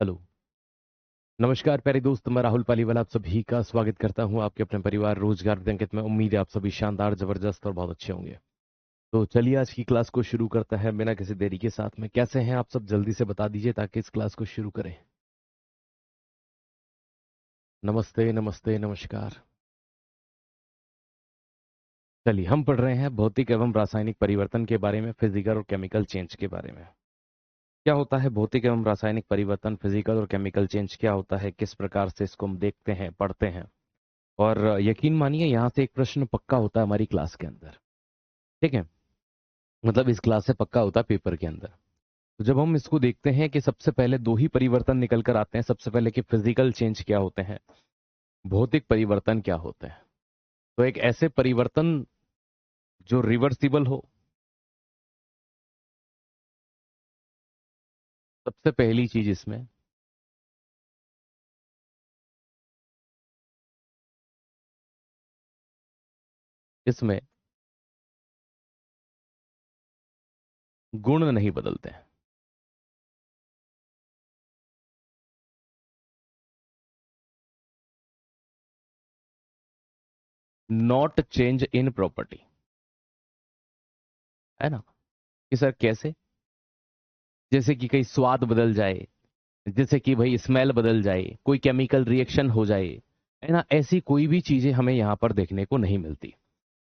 Hello. नमस्कार प्यारे दोस्त, मैं राहुल पालीवाल आप सभी का स्वागत करता हूं आपके अपने परिवार रोजगार विद अंकित में। उम्मीद है आप सभी शानदार, जबरदस्त और बहुत अच्छे होंगे। तो चलिए आज की क्लास को शुरू करता है बिना किसी देरी के साथ में। कैसे हैं आप सब, जल्दी से बता दीजिए ताकि इस क्लास को शुरू करें। नमस्ते नमस्ते नमस्कार। चलिए हम पढ़ रहे हैं भौतिक एवं रासायनिक परिवर्तन के बारे में, फिजिकल और केमिकल चेंज के बारे में। क्या होता है भौतिक एवं रासायनिक परिवर्तन, फिजिकल और केमिकल चेंज क्या होता है, किस प्रकार से इसको हम देखते हैं, पढ़ते हैं। और यकीन मानिए यहाँ से एक प्रश्न पक्का होता है हमारी क्लास के अंदर। ठीक है, मतलब इस क्लास से पक्का होता है पेपर के अंदर। तो जब हम इसको देखते हैं कि सबसे पहले दो ही परिवर्तन निकल कर आते हैं, सबसे पहले कि फिजिकल चेंज क्या होते हैं, भौतिक परिवर्तन क्या होते हैं। तो एक ऐसे परिवर्तन जो रिवर्सिबल हो, सबसे पहली चीज इसमें गुण नहीं बदलते हैं। नॉट चेंज इन प्रॉपर्टी, है ना। कि सर कैसे? जैसे कि कहीं स्वाद बदल जाए, जैसे कि भाई स्मेल बदल जाए, कोई केमिकल रिएक्शन हो जाए, है ना। ऐसी कोई भी चीजें हमें यहां पर देखने को नहीं मिलती।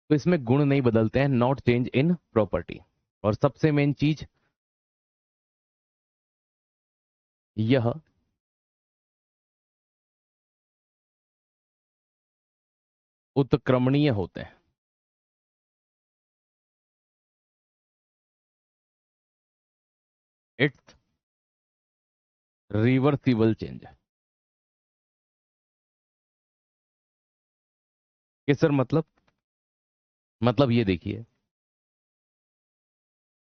तो इसमें गुण नहीं बदलते हैं, नॉट चेंज इन प्रॉपर्टी। और सबसे मेन चीज यह उत्क्रमणीय होते हैं। इट्स रिवर्सिबल चेंज है। कि सर मतलब ये देखिए,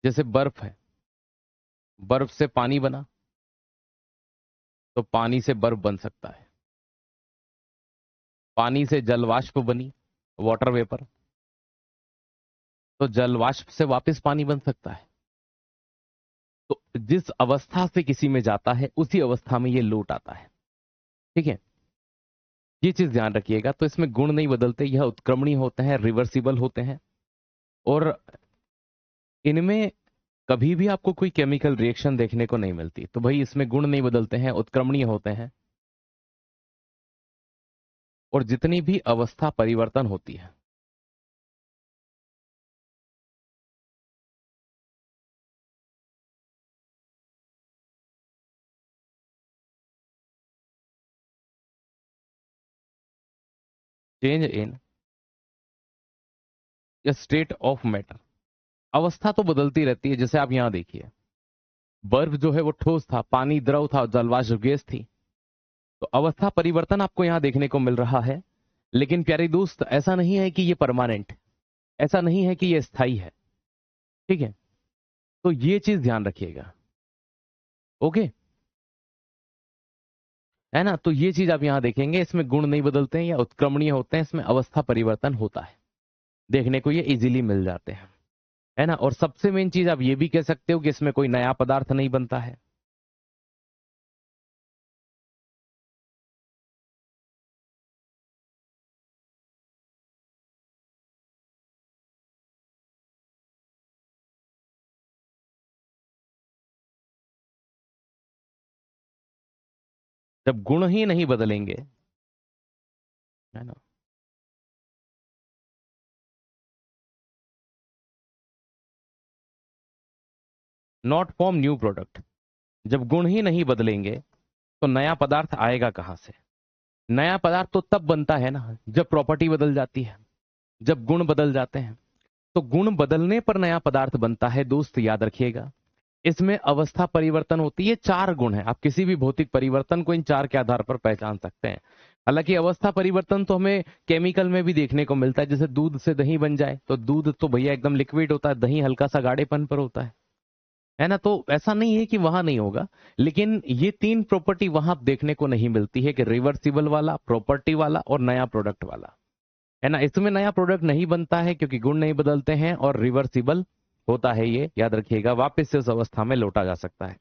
जैसे बर्फ है, बर्फ से पानी बना, तो पानी से बर्फ बन सकता है। पानी से जलवाष्प बनी, वाटर वेपर, तो जलवाष्प से वापस पानी बन सकता है। तो जिस अवस्था से किसी में जाता है उसी अवस्था में ये लौट आता है। ठीक है, ये चीज ध्यान रखिएगा। तो इसमें गुण नहीं बदलते, यह उत्क्रमणीय होते हैं, रिवर्सिबल होते हैं। और इनमें कभी भी आपको कोई केमिकल रिएक्शन देखने को नहीं मिलती। तो भाई इसमें गुण नहीं बदलते हैं, उत्क्रमणीय होते हैं। और जितनी भी अवस्था परिवर्तन होती है, change in state of matter, अवस्था तो बदलती रहती है। जैसे आप यहां देखिए, बर्फ जो है वो ठोस था, पानी द्रव था, जलवाष्प गैस थी। तो अवस्था परिवर्तन आपको यहां देखने को मिल रहा है। लेकिन प्यारे दोस्त, ऐसा नहीं है कि ये परमानेंट, ऐसा नहीं है कि ये स्थायी है। ठीक है, तो ये चीज ध्यान रखिएगा। ओके, है ना। तो ये चीज आप यहां देखेंगे, इसमें गुण नहीं बदलते हैं या उत्क्रमणीय होते हैं, इसमें अवस्था परिवर्तन होता है। देखने को ये इजीली मिल जाते हैं, है ना। और सबसे मेन चीज आप ये भी कह सकते हो कि इसमें कोई नया पदार्थ नहीं बनता है। जब गुण ही नहीं बदलेंगे, है ना, नॉट फॉर्म न्यू प्रोडक्ट, जब गुण ही नहीं बदलेंगे तो नया पदार्थ आएगा कहां से? नया पदार्थ तो तब बनता है ना जब प्रॉपर्टी बदल जाती है, जब गुण बदल जाते हैं। तो गुण बदलने पर नया पदार्थ बनता है दोस्त, याद रखिएगा। इसमें अवस्था परिवर्तन होती है, चार गुण है। आप किसी भी भौतिक परिवर्तन को इन चार के आधार पर पहचान सकते हैं। हालांकि अवस्था परिवर्तन तो हमें केमिकल में भी देखने को मिलता है। जैसे दूध से दही बन जाए, तो दूध तो भैया एकदम लिक्विड होता है, दही हल्का सा गाढ़ेपन पर होता है ना। तो ऐसा नहीं है कि वहां नहीं होगा, लेकिन ये तीन प्रॉपर्टी वहां देखने को नहीं मिलती है, कि रिवर्सिबल वाला, प्रॉपर्टी वाला और नया प्रोडक्ट वाला, है ना। इसमें नया प्रोडक्ट नहीं बनता है क्योंकि गुण नहीं बदलते हैं, और रिवर्सिबल होता है ये, याद रखिएगा, वापस से उस अवस्था में लौटा जा सकता है।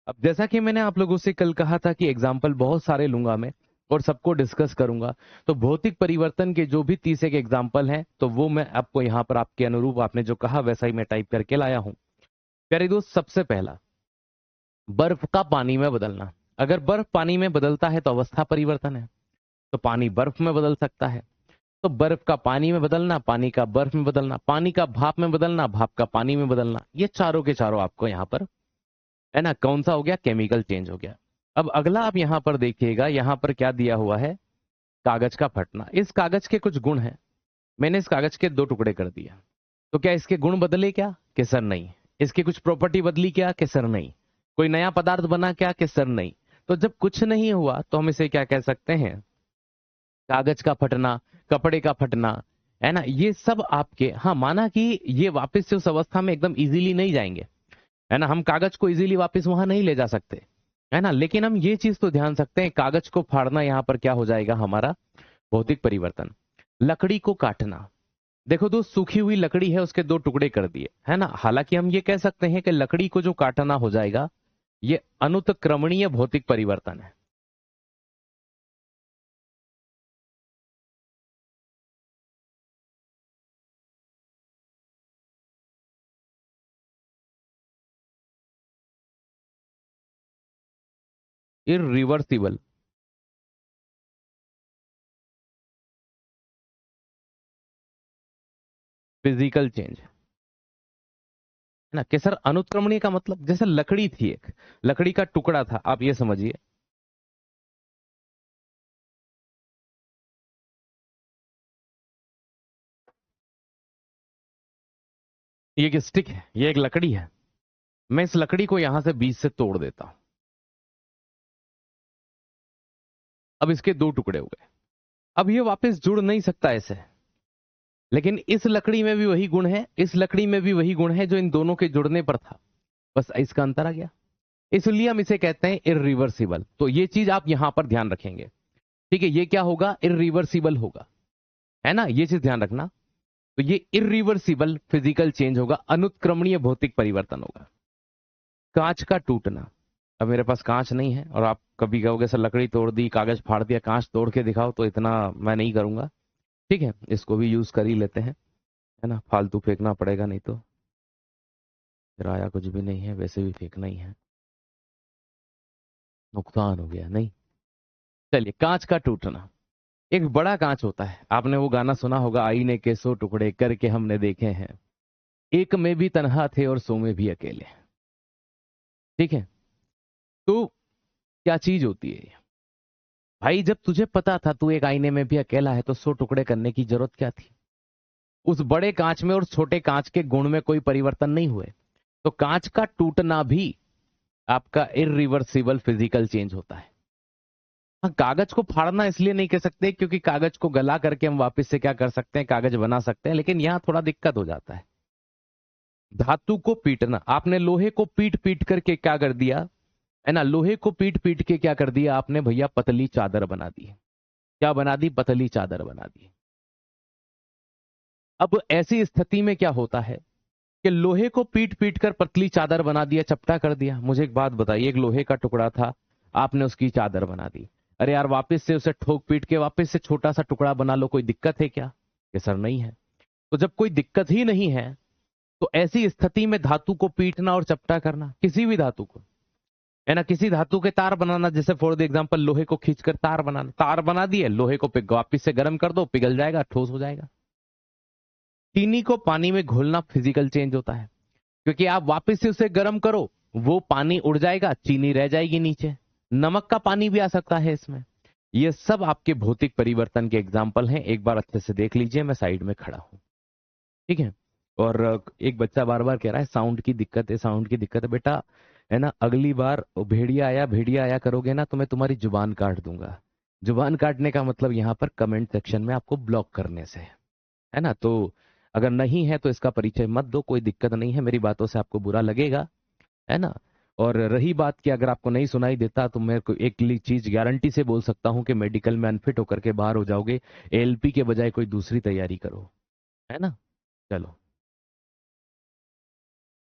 अब जैसा कि मैंने आप लोगों से कल कहा था कि एग्जाम्पल बहुत सारे लूंगा मैं और सबको डिस्कस करूंगा, तो भौतिक परिवर्तन के जो भी 30 एक एग्जाम्पल हैं तो वो मैं आपको यहाँ पर आपके अनुरूप आपने जो कहा वैसा ही मैं टाइप करके लाया हूं। प्यारे दोस्त, सबसे पहला, बर्फ का पानी में बदलना। अगर बर्फ पानी में बदलता है तो अवस्था परिवर्तन है, तो पानी बर्फ में बदल सकता है। तो बर्फ का पानी में बदलना, पानी का बर्फ में बदलना, पानी का भाप में बदलना, भाप का पानी में बदलना, ये चारों के चारों आपको यहाँ पर, है ना, कौन सा हो गया? केमिकल चेंज हो गया। अब अगला आप यहां पर देखिएगा, यहां पर क्या दिया हुआ है? कागज का फटना। इस कागज के कुछ गुण हैं, मैंने इस कागज के 2 टुकड़े कर दिया, तो क्या इसके गुण बदले क्या? कि सर नहीं। इसकी कुछ प्रॉपर्टी बदली क्या? कि सर नहीं। कोई नया पदार्थ बना क्या? कि सर नहीं। तो जब कुछ नहीं हुआ तो हम इसे क्या कह सकते हैं? कागज का फटना, कपड़े का फटना, है ना, ये सब आपके, हाँ, माना कि ये वापस से उस अवस्था में एकदम इजीली नहीं जाएंगे, है ना, हम कागज को इजीली वापस वहां नहीं ले जा सकते, है ना, लेकिन हम ये चीज तो ध्यान सकते हैं, कागज को फाड़ना यहां पर क्या हो जाएगा हमारा? भौतिक परिवर्तन। लकड़ी को काटना, देखो दोस्त, सूखी हुई लकड़ी है, उसके 2 टुकड़े कर दिए, है ना, हालांकि हम ये कह सकते हैं कि लकड़ी को जो काटना हो जाएगा, ये अनुत्क्रमणीय भौतिक परिवर्तन है। इरिवर्सिबल फिजिकल चेंज, है ना, कि सर अनुत्क्रमणीय का मतलब जैसे लकड़ी थी, एक लकड़ी का टुकड़ा था, आप ये समझिए, ये एक स्टिक है, ये एक लकड़ी है, मैं इस लकड़ी को यहां से बीच से तोड़ देता हूं, अब इसके 2 टुकड़े हो गए, अब ये वापस जुड़ नहीं सकता ऐसे, लेकिन इस लकड़ी में भी वही गुण है, इस लकड़ी में भी वही गुण है जो इन दोनों के जुड़ने पर था, बस इसका अंतर आ गया, इसलिए हम इसे कहते हैं इरिवर्सिबल। तो ये चीज आप यहां पर ध्यान रखेंगे, ठीक है, ये क्या होगा? इरिवर्सिबल होगा, है ना, ये चीज ध्यान रखना। तो ये इरिवर्सिबल फिजिकल चेंज होगा, अनुत्क्रमणीय भौतिक परिवर्तन होगा। कांच का टूटना, अब मेरे पास कांच नहीं है और आप कभी कहोगे सर लकड़ी तोड़ दी, कागज फाड़ दिया, कांच तोड़ के दिखाओ, तो इतना मैं नहीं करूंगा, ठीक है, इसको भी यूज कर ही लेते हैं, है ना, फालतू फेंकना पड़ेगा नहीं तो, किराया कुछ भी नहीं है, वैसे भी फेंकना ही है, नुकसान हो गया नहीं। चलिए, कांच का टूटना, एक बड़ा कांच होता है, आपने वो गाना सुना होगा, आईने के 100 टुकड़े करके हमने देखे हैं, एक में भी तन्हा थे और 100 में भी अकेले, ठीक है। तो क्या चीज होती है ये? भाई जब तुझे पता था तू एक आईने में भी अकेला है, तो 100 टुकड़े करने की जरूरत क्या थी? उस बड़े कांच में और छोटे कांच के गुण में कोई परिवर्तन नहीं हुए, तो कांच का टूटना भी आपका इरिवर्सिबल फिजिकल चेंज होता है। हाँ, कागज को फाड़ना इसलिए नहीं कह सकते क्योंकि कागज को गला करके हम वापस से क्या कर सकते हैं? कागज बना सकते हैं, लेकिन यहां थोड़ा दिक्कत हो जाता है। धातु को पीटना, आपने लोहे को पीट पीट करके क्या कर दिया, है ना, लोहे को पीट पीट के क्या कर दिया आपने भैया? पतली चादर बना दी। क्या बना दी? पतली चादर बना दी। अब ऐसी स्थिति में क्या होता है कि लोहे को पीट पीट कर पतली चादर बना दिया, चपटा कर दिया। मुझे एक बात बताइए, एक लोहे का टुकड़ा था, आपने उसकी चादर बना दी, अरे यार वापस से उसे ठोक पीट के वापस से छोटा सा टुकड़ा बना लो, कोई दिक्कत है क्या? कि सर नहीं है। तो जब कोई दिक्कत ही नहीं है, तो ऐसी स्थिति में धातु को पीटना और चपटा करना, किसी भी धातु को, है ना, किसी धातु के तार बनाना, जैसे फॉर द एग्जांपल लोहे को खींचकर तार बनाना, तार बना दिए, लोहे को वापिस से गर्म कर दो, पिघल जाएगा, ठोस हो जाएगा। चीनी को पानी में घोलना फिजिकल चेंज होता है, क्योंकि आप वापस से उसे गर्म करो, वो पानी उड़ जाएगा, चीनी रह जाएगी नीचे, नमक का पानी भी आ सकता है इसमें। ये सब आपके भौतिक परिवर्तन के एग्जाम्पल हैं, एक बार अच्छे से देख लीजिए, मैं साइड में खड़ा हूं, ठीक है। और एक बच्चा बार बार कह रहा है साउंड की दिक्कत है, साउंड की दिक्कत है, बेटा, है ना, अगली बार भेड़िया आया करोगे ना, तो मैं तुम्हारी जुबान काट दूंगा। जुबान काटने का मतलब यहाँ पर कमेंट सेक्शन में आपको ब्लॉक करने से है ना, तो अगर नहीं है तो इसका परिचय मत दो, कोई दिक्कत नहीं है, मेरी बातों से आपको बुरा लगेगा, है ना। और रही बात कि अगर आपको नहीं सुनाई देता, तो मैं एक चीज गारंटी से बोल सकता हूं कि मेडिकल में अनफिट होकर के बाहर हो जाओगे, एएलपी के बजाय कोई दूसरी तैयारी करो, है ना। चलो,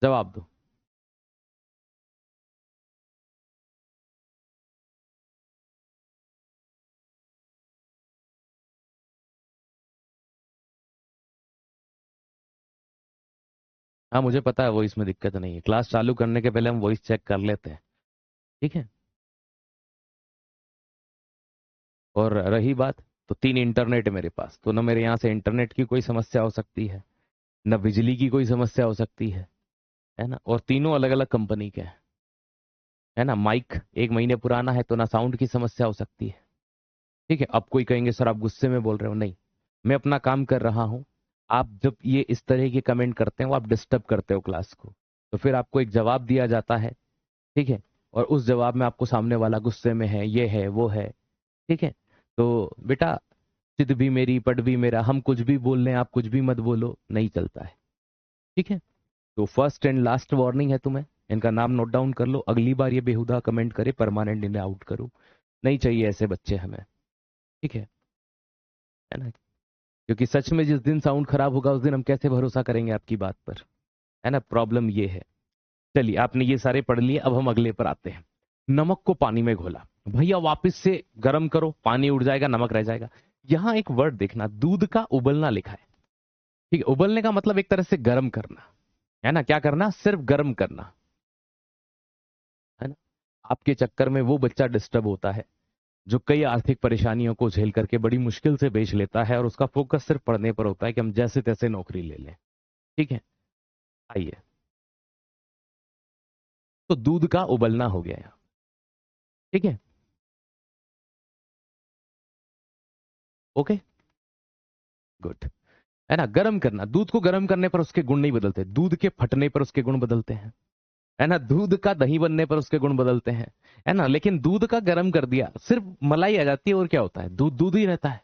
जवाब दो। हाँ मुझे पता है, वॉइस में दिक्कत नहीं है, क्लास चालू करने के पहले हम वॉइस चेक कर लेते हैं, ठीक है। और रही बात, तो 3 इंटरनेट है मेरे पास, तो ना मेरे यहाँ से इंटरनेट की कोई समस्या हो सकती है, ना बिजली की कोई समस्या हो सकती है ना। और तीनों अलग अलग कंपनी के हैं, है ना। माइक 1 महीने पुराना है तो ना साउंड की समस्या हो सकती है, ठीक है। अब कोई कहेंगे सर आप गुस्से में बोल रहे हो, नहीं, मैं अपना काम कर रहा हूं। आप जब ये इस तरह के कमेंट करते हो, आप डिस्टर्ब करते हो क्लास को, तो फिर आपको एक जवाब दिया जाता है, ठीक है। और उस जवाब में आपको सामने वाला गुस्से में है, ये है वो है, ठीक है। तो बेटा, चित भी मेरी पट भी मेरा, हम कुछ भी बोल रहे हैं, आप कुछ भी मत बोलो, नहीं चलता है, ठीक है। तो फर्स्ट एंड लास्ट वार्निंग है तुम्हें, इनका नाम नोट डाउन कर लो, अगली बार ये बेहुदा कमेंट करे परमानेंट इन्हें आउट करो, नहीं चाहिए ऐसे बच्चे हमें, ठीक है ना। क्योंकि सच में जिस दिन साउंड खराब होगा उस दिन हम कैसे भरोसा करेंगे आपकी बात पर, है ना। प्रॉब्लम ये है। चलिए, आपने ये सारे पढ़ लिए, अब हम अगले पर आते हैं। नमक को पानी में घोला, भैया वापस से गर्म करो, पानी उड़ जाएगा, नमक रह जाएगा। यहां एक वर्ड देखना, दूध का उबलना लिखा है, ठीक है। उबलने का मतलब एक तरह से गर्म करना, है ना। क्या करना, सिर्फ गर्म करना, है ना। आपके चक्कर में वो बच्चा डिस्टर्ब होता है जो कई आर्थिक परेशानियों को झेल करके बड़ी मुश्किल से बेच लेता है, और उसका फोकस सिर्फ पढ़ने पर होता है कि हम जैसे तैसे नौकरी ले लें, ठीक है। आइए, तो दूध का उबलना हो गया यहाँ, ठीक है। ओके, गुड, है ना। गर्म करना, दूध को गर्म करने पर उसके गुण नहीं बदलते, दूध के फटने पर उसके गुण बदलते हैं, है ना। दूध का दही बनने पर उसके गुण बदलते हैं, है ना। लेकिन दूध का गर्म कर दिया, सिर्फ मलाई आ जाती है, और क्या होता है, दूध दूध ही रहता है।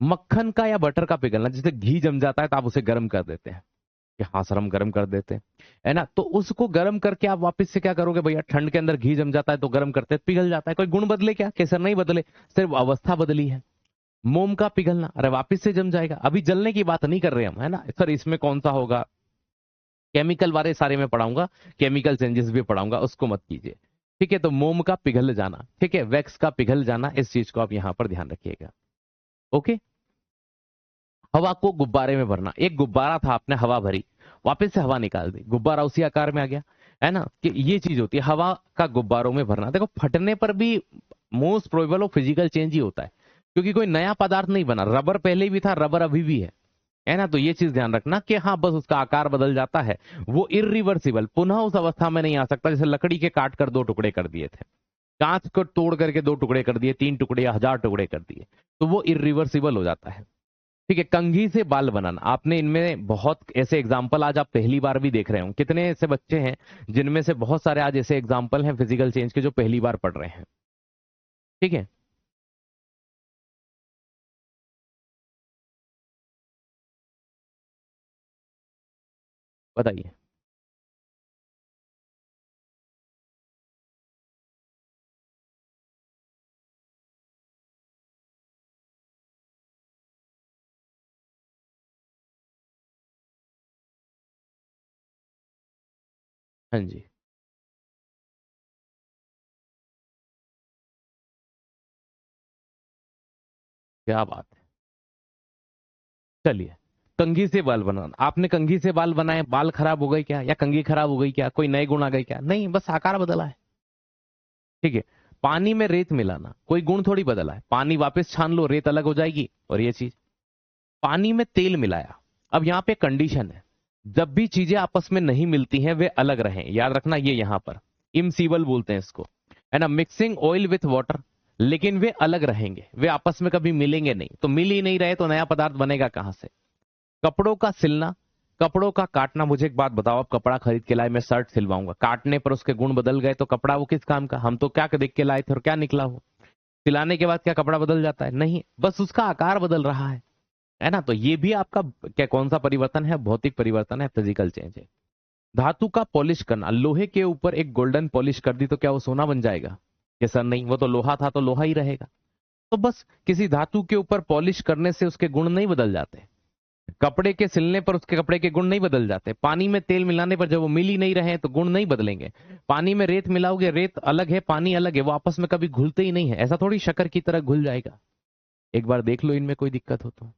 मक्खन का या बटर का पिघलना, जैसे घी जम जाता है तो आप उसे गर्म कर देते हैं, कि हाँ सर हम गर्म कर देते हैं, है ना। तो उसको गर्म करके आप वापस से क्या करोगे भैया, ठंड के अंदर घी जम जाता है तो गर्म करते हैं, पिघल जाता है, कोई गुण बदले क्या, केसर नहीं बदले, सिर्फ अवस्था बदली है। मोम का पिघलना, अरे वापस से जम जाएगा, अभी जलने की बात नहीं कर रहे हम, है ना। सर इसमें कौन सा होगा, केमिकल वाले सारे में पढ़ाऊंगा, केमिकल चेंजेस भी पढ़ाऊंगा, उसको मत कीजिए, ठीक है। तो मोम का पिघल जाना, ठीक है, वैक्स का पिघल जाना, इस चीज को आप यहां पर ध्यान रखिएगा, ओके। हवा को गुब्बारे में भरना, एक गुब्बारा था, आपने हवा भरी, वापस से हवा निकाल दी, गुब्बारा उसी आकार में आ गया, है ना। कि ये चीज होती है हवा का गुब्बारों में भरना। देखो फटने पर भी मोस्ट प्रोबेबल वो फिजिकल चेंज ही होता है, क्योंकि कोई नया पदार्थ नहीं बना, रबर पहले भी था, रबर अभी भी है ना। तो ये चीज ध्यान रखना कि हाँ बस उसका आकार बदल जाता है, वो इरिवर्सिबल पुनः उस अवस्था में नहीं आ सकता, जैसे लकड़ी के काट कर 2 टुकड़े कर दिए थे, कांच को तोड़ करके 2 टुकड़े कर दिए, 3 टुकड़े या 1000 टुकड़े कर दिए, तो वो इरिवर्सिबल हो जाता है, ठीक है। कंघी से बाल बनाना, आपने इनमें बहुत ऐसे एग्जाम्पल आज आप पहली बार भी देख रहे हो, कितने ऐसे बच्चे हैं जिनमें से बहुत सारे आज ऐसे एग्जाम्पल हैं फिजिकल चेंज के जो पहली बार पढ़ रहे हैं, ठीक है। बताइए। हाँ जी, क्या बात है। चलिए, कंघी से बाल बनाना, आपने कंघी से बाल बनाए, बाल खराब हो गए क्या, या कंघी खराब हो गई क्या, कोई नए गुण आ गए क्या, नहीं, बस आकार बदला है, ठीक है। पानी में रेत मिलाना, कोई गुण थोड़ी बदला है, पानी वापस छान लो, रेत अलग हो जाएगी, और ये चीज। पानी में तेल मिलाया, अब यहाँ पे कंडीशन है, जब भी चीजें आपस में नहीं मिलती हैं वे अलग रहें, याद रखना, ये यहां पर इमसीबल बोलते हैं इसको, है ना। मिक्सिंग ऑयल विथ वाटर, लेकिन वे अलग रहेंगे, वे आपस में कभी मिलेंगे नहीं, तो मिल ही नहीं रहे तो नया पदार्थ बनेगा कहां से। कपड़ों का सिलना, कपड़ों का काटना, मुझे एक बात बताओ, आप कपड़ा खरीद के लाए, मैं शर्ट सिलवाऊंगा, काटने पर उसके गुण बदल गए तो कपड़ा वो किस काम का, हम तो क्या देख के लाए थे और क्या निकला हो। सिलाने के बाद क्या कपड़ा बदल जाता है, नहीं, बस उसका आकार बदल रहा है ना। तो ये भी आपका क्या, कौन सा परिवर्तन है, भौतिक परिवर्तन है, फिजिकल चेंज है। धातु का पॉलिश करना, लोहे के ऊपर एक गोल्डन पॉलिश कर दी तो क्या वो सोना बन जाएगा, कि सर नहीं, वो तो लोहा था तो लोहा ही रहेगा। तो बस किसी धातु के ऊपर पॉलिश करने से उसके गुण नहीं बदल जाते, कपड़े के सिलने पर उसके कपड़े के गुण नहीं बदल जाते, पानी में तेल मिलाने पर जब वो मिल ही नहीं रहे तो गुण नहीं बदलेंगे। पानी में रेत मिलाओगे, रेत अलग है पानी अलग है, वो आपस में कभी घुलते ही नहीं है, ऐसा थोड़ी शक्कर की तरह घुल जाएगा। एक बार देख लो इनमें कोई दिक्कत हो तो।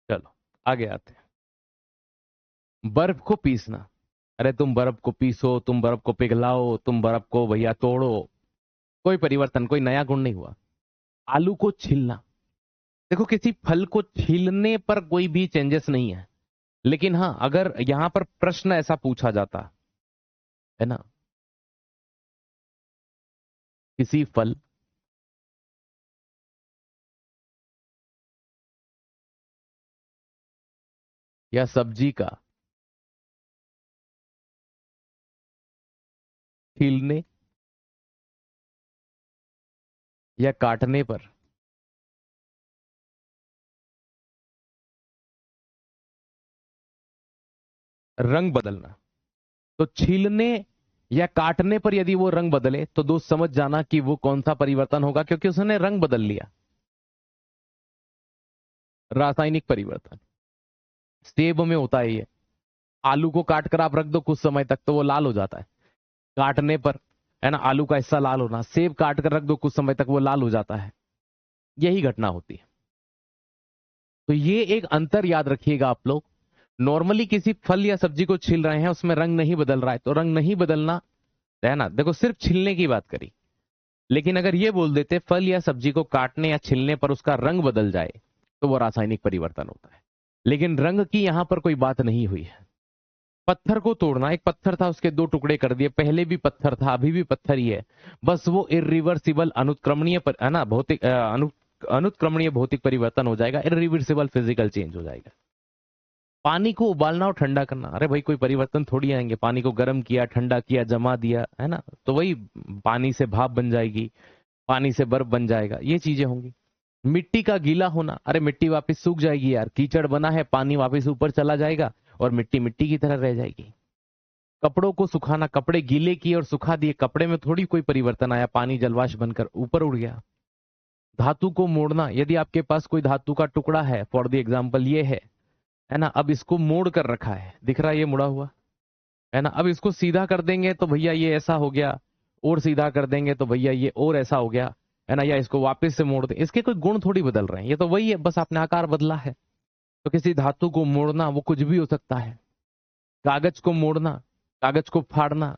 चलो आगे आते हैं। बर्फ को पीसना। अरे तुम बर्फ को पीसो, तुम बर्फ को पिघलाओ, तुम बर्फ को भैया तोड़ो, कोई परिवर्तन, कोई नया गुण नहीं हुआ। आलू को छीलना। देखो किसी फल को छीलने पर कोई भी चेंजेस नहीं है, लेकिन हाँ अगर यहां पर प्रश्न ऐसा पूछा जाता है ना, किसी फल या सब्जी का छीलने या काटने पर रंग बदलना, तो छीलने या काटने पर यदि वो रंग बदले तो दोस्त समझ जाना कि वो कौन सा परिवर्तन होगा, क्योंकि उसने रंग बदल लिया। रासायनिक परिवर्तन। सेब में होता है ये। आलू को काट कर आप रख दो कुछ समय तक तो वो लाल हो जाता है, काटने पर, है ना, आलू का हिस्सा लाल होना। सेब काट कर रख दो कुछ समय तक वो लाल हो जाता है। यही घटना होती है। तो ये एक अंतर याद रखिएगा आप लोग। नॉर्मली किसी फल या सब्जी को छील रहे हैं, उसमें रंग नहीं बदल रहा है, तो रंग नहीं बदलना, है ना, देखो सिर्फ छीलने की बात करी। लेकिन अगर ये बोल देते फल या सब्जी को काटने या छीलने पर उसका रंग बदल जाए तो वो रासायनिक परिवर्तन होता है। लेकिन रंग की यहां पर कोई बात नहीं हुई है। पत्थर को तोड़ना। एक पत्थर था, उसके दो टुकड़े कर दिए, पहले भी पत्थर था अभी भी पत्थर ही है, बस वो इरिवर्सिबल अनुत्क्रमणीय है ना, भौतिक अनुत्क्रमणीय भौतिक परिवर्तन हो जाएगा, इरिवर्सिबल फिजिकल चेंज हो जाएगा। पानी को उबालना और ठंडा करना। अरे भाई कोई परिवर्तन थोड़ी आएंगे, पानी को गर्म किया, ठंडा किया, जमा दिया, है ना, तो वही पानी से भाप बन जाएगी, पानी से बर्फ बन जाएगा, ये चीजें होंगी। मिट्टी का गीला होना। अरे मिट्टी वापस सूख जाएगी यार, कीचड़ बना है, पानी वापस ऊपर चला जाएगा और मिट्टी मिट्टी की तरह रह जाएगी। कपड़ों को सुखाना। कपड़े गीले किए और सुखा दिए, कपड़े में थोड़ी कोई परिवर्तन आया, पानी जलवाष्प बनकर ऊपर उड़ गया। धातु को मोड़ना। यदि आपके पास कोई धातु का टुकड़ा है, फॉर द एग्जाम्पल ये है ना, अब इसको मोड़ कर रखा है, दिख रहा है ये मुड़ा हुआ, है ना, अब इसको सीधा कर देंगे तो भैया ये ऐसा हो गया, और सीधा कर देंगे तो भैया ये और ऐसा हो गया, है ना, या इसको वापस से मोड़ दें, इसके कोई गुण थोड़ी बदल रहे हैं, ये तो वही है, बस आपने आकार बदला है। तो किसी धातु को मोड़ना वो कुछ भी हो सकता है। कागज को मोड़ना, कागज को फाड़ना,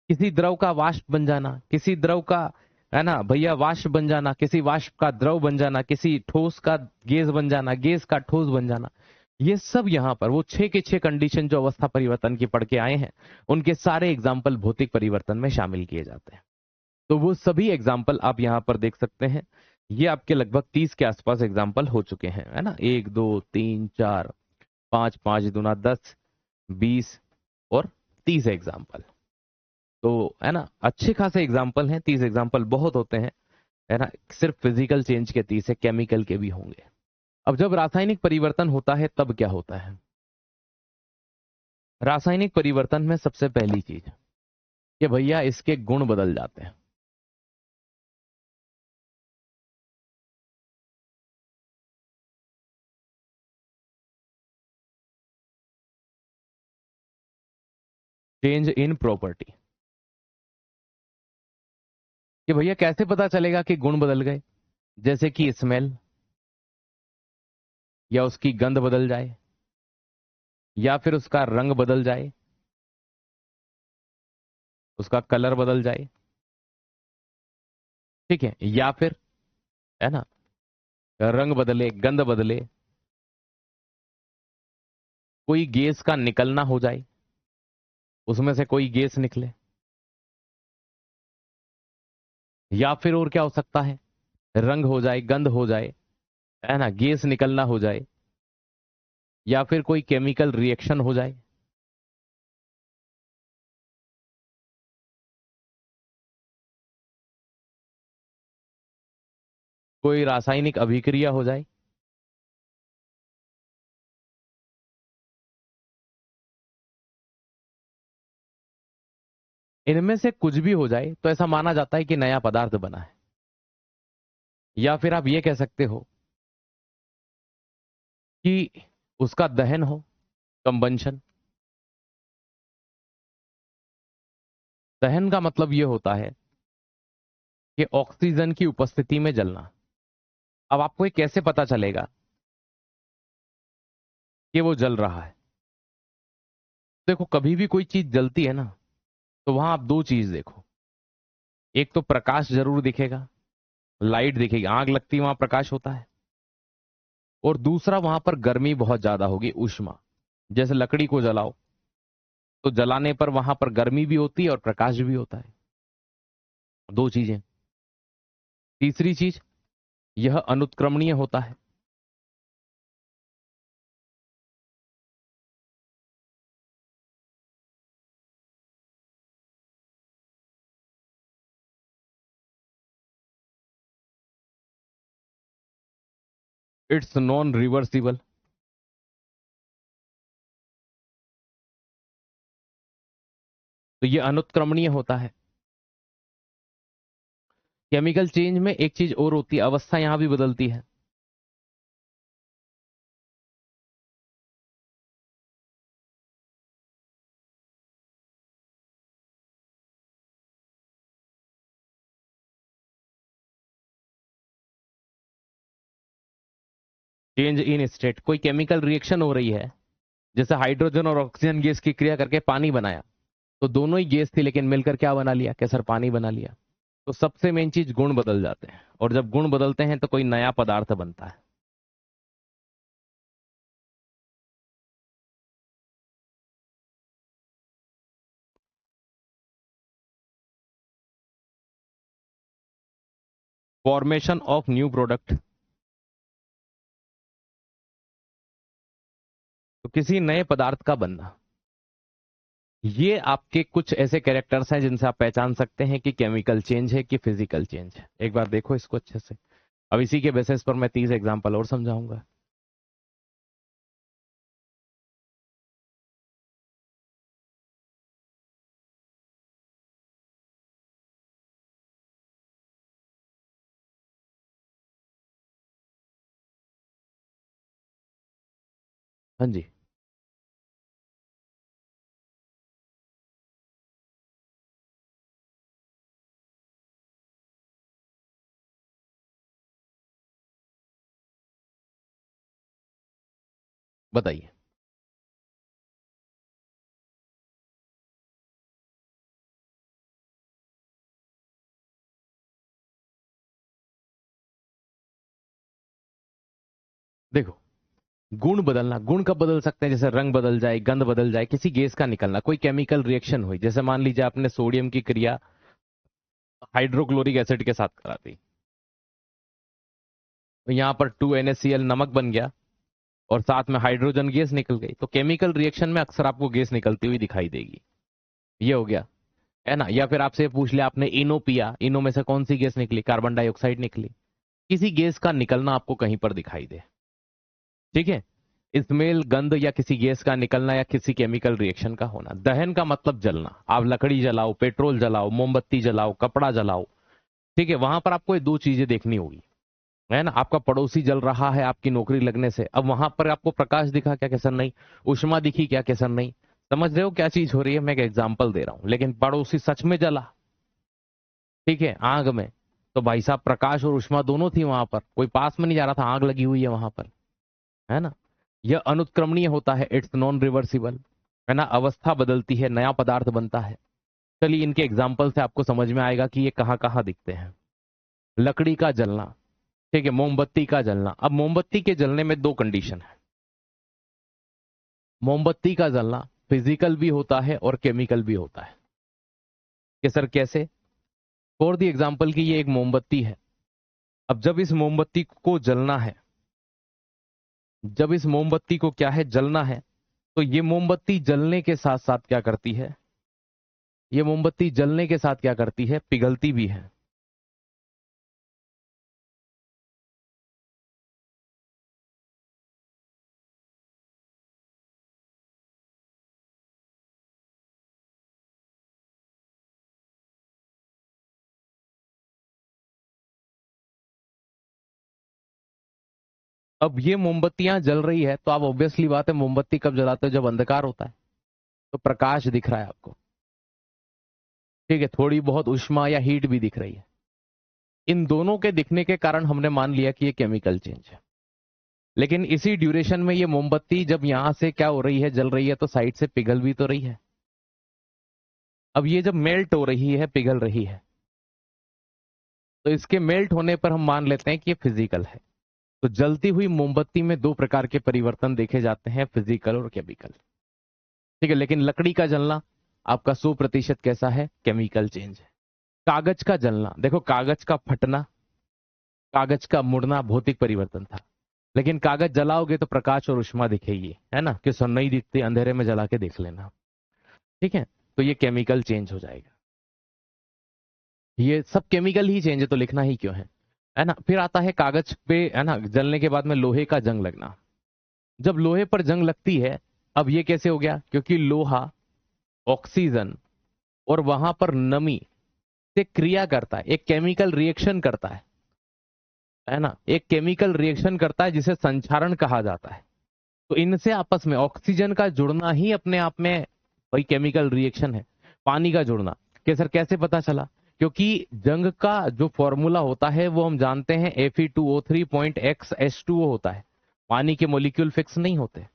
किसी द्रव का वाष्प बन जाना, किसी द्रव का, है ना भैया, वाष्प बन जाना, किसी वाष्प का द्रव बन जाना, किसी ठोस का गैस बन जाना, गैस का ठोस बन जाना, ये सब यहां पर वो 6 के 6 कंडीशन जो अवस्था परिवर्तन की पढ़ के आए हैं, उनके सारे एग्जाम्पल भौतिक परिवर्तन में शामिल किए जाते हैं। तो वो सभी एग्जाम्पल आप यहां पर देख सकते हैं। ये आपके लगभग 30 के आसपास एग्जाम्पल हो चुके हैं, है ना, 1 2 3 4 5, 5 दूना 10, 20 और 30 एग्जाम्पल। तो है ना, अच्छे खासे एग्जाम्पल हैं, 30 एग्जाम्पल बहुत होते हैं, है ना, सिर्फ फिजिकल चेंज के 30 है, केमिकल के भी होंगे। अब जब रासायनिक परिवर्तन होता है तब क्या होता है? रासायनिक परिवर्तन में सबसे पहली चीज कि भैया इसके गुण बदल जाते हैं। Change in property. कि भैया कैसे पता चलेगा कि गुण बदल गए? जैसे कि स्मेल, या उसकी गंध बदल जाए, या फिर उसका रंग बदल जाए, उसका कलर बदल जाए, ठीक है, या फिर, है ना, रंग बदले, गंध बदले, कोई गैस का निकलना हो जाए, उसमें से कोई गैस निकले, या फिर और क्या हो सकता है, रंग हो जाए, गंध हो जाए, है ना, गैस निकलना हो जाए, या फिर कोई केमिकल रिएक्शन हो जाए, कोई रासायनिक अभिक्रिया हो जाए। इनमें से कुछ भी हो जाए तो ऐसा माना जाता है कि नया पदार्थ बना है। या फिर आप ये कह सकते हो कि उसका दहन हो, कंबंशन। दहन का मतलब ये होता है कि ऑक्सीजन की उपस्थिति में जलना। अब आपको ये कैसे पता चलेगा? कि वो जल रहा है। देखो कभी भी कोई चीज जलती है ना, तो वहां आप दो चीज देखो, एक तो प्रकाश जरूर दिखेगा, लाइट दिखेगी, आग लगती है वहां प्रकाश होता है, और दूसरा वहां पर गर्मी बहुत ज्यादा होगी, ऊष्मा। जैसे लकड़ी को जलाओ तो जलाने पर वहां पर गर्मी भी होती है और प्रकाश भी होता है, दो चीजें। तीसरी चीज, यह अनुत्क्रमणीय होता है। It's non reversible. तो यह अनुत्क्रमणीय होता है। केमिकल चेंज में एक चीज और होती है, अवस्था यहां भी बदलती है। चेंज इन स्टेट, कोई केमिकल रिएक्शन हो रही है, जैसे हाइड्रोजन और ऑक्सीजन गैस की क्रिया करके पानी बनाया, तो दोनों ही गैस थी लेकिन मिलकर क्या बना लिया, कैसर पानी बना लिया। तो सबसे मेन चीज गुण बदल जाते हैं, और जब गुण बदलते हैं तो कोई नया पदार्थ बनता है। फॉर्मेशन ऑफ न्यू प्रोडक्ट, तो किसी नए पदार्थ का बनना। ये आपके कुछ ऐसे कैरेक्टर्स हैं जिनसे आप पहचान सकते हैं कि केमिकल चेंज है कि फिजिकल चेंज है। एक बार देखो इसको अच्छे से, अब इसी के बेसिस पर मैं 30 एग्जांपल और समझाऊंगा। हाँ जी। बताइए। देखो, गुण बदलना, गुण कब बदल सकते हैं, जैसे रंग बदल जाए, गंध बदल जाए, किसी गैस का निकलना, कोई केमिकल रिएक्शन हुई, जैसे मान लीजिए आपने सोडियम की क्रिया हाइड्रोक्लोरिक एसिड के साथ करा दी, तो यहां पर 2NaCl नमक बन गया, और साथ में हाइड्रोजन गैस निकल गई। तो केमिकल रिएक्शन में अक्सर आपको गैस निकलती हुई दिखाई देगी। ये हो गया, है ना। या फिर आपसे पूछ लिया आपने इनो पिया, इनो में से कौन सी गैस निकली, कार्बन डाइऑक्साइड निकली। किसी गैस का निकलना आपको कहीं पर दिखाई दे, ठीक है। स्मेल, गंध, या किसी गैस का निकलना, या किसी केमिकल रिएक्शन का होना। दहन का मतलब जलना, आप लकड़ी जलाओ, पेट्रोल जलाओ, मोमबत्ती जलाओ, कपड़ा जलाओ, ठीक है, वहां पर आपको ये दो चीजें देखनी होगी, है ना। आपका पड़ोसी जल रहा है आपकी नौकरी लगने से, अब वहां पर आपको प्रकाश दिखा क्या, कैसर नहीं। उष्मा दिखी क्या, कैसर नहीं। समझ रहे हो क्या चीज हो रही है, मैं एक एग्जाम्पल दे रहा हूं। लेकिन पड़ोसी सच में जला, ठीक है, आग में, तो भाई साहब प्रकाश और उष्मा दोनों थी वहां पर, कोई पास में नहीं जा रहा था, आग लगी हुई है वहां पर, है ना। यह अनुत्क्रमणीय होता है, इट्स नॉन रिवर्सिबल, है ना। अवस्था बदलती है, नया पदार्थ बनता है। चलिए इनके एग्जाम्पल से आपको समझ में आएगा कि ये कहाँ कहाँ दिखते हैं। लकड़ी का जलना, ठीक है, मोमबत्ती का जलना। अब मोमबत्ती के जलने में दो कंडीशन है। मोमबत्ती का जलना फिजिकल भी होता है और केमिकल भी होता है। कि सर कैसे? फॉर द एग्जाम्पल की ये एक मोमबत्ती है। अब जब इस मोमबत्ती को जलना है, जब इस मोमबत्ती को क्या है, जलना है, तो ये मोमबत्ती जलने के साथ साथ क्या करती है, ये मोमबत्ती जलने के साथ क्या करती है, पिघलती भी है। अब ये मोमबत्तियां जल रही है, तो आप ऑब्वियसली बात है मोमबत्ती कब जलाते हो, जब अंधकार होता है, तो प्रकाश दिख रहा है आपको, ठीक है, थोड़ी बहुत उष्मा या हीट भी दिख रही है। इन दोनों के दिखने के कारण हमने मान लिया कि ये केमिकल चेंज है। लेकिन इसी ड्यूरेशन में ये मोमबत्ती जब यहां से क्या हो रही है, जल रही है, तो साइड से पिघल भी तो रही है। अब ये जब मेल्ट हो रही है, पिघल रही है, तो इसके मेल्ट होने पर हम मान लेते हैं कि ये फिजिकल है। तो जलती हुई मोमबत्ती में दो प्रकार के परिवर्तन देखे जाते हैं, फिजिकल और केमिकल। ठीक है, लेकिन लकड़ी का जलना आपका 100% कैसा है, केमिकल चेंज है। कागज का जलना, देखो कागज का फटना, कागज का मुड़ना भौतिक परिवर्तन था। लेकिन कागज जलाओगे तो प्रकाश और ऊष्मा दिखेगी, है ना, कि नहीं दिखती, अंधेरे में जला के देख लेना। ठीक है, तो ये केमिकल चेंज हो जाएगा। ये सब केमिकल ही चेंज है, तो लिखना ही क्यों है ना। फिर आता है कागज पे, है ना, जलने के बाद में लोहे का जंग लगना। जब लोहे पर जंग लगती है, अब ये कैसे हो गया, क्योंकि लोहा ऑक्सीजन और वहां पर नमी से क्रिया करता है, एक केमिकल रिएक्शन करता है ना, एक केमिकल रिएक्शन करता है जिसे संक्षारण कहा जाता है। तो इनसे आपस में ऑक्सीजन का जुड़ना ही अपने आप में वही केमिकल रिएक्शन है। पानी का जुड़ना, सर कैसे पता चला, क्योंकि जंग का जो फॉर्मूला होता है वो हम जानते हैं Fe2O3.X H2O होता है। पानी के मॉलिक्यूल फिक्स नहीं होते,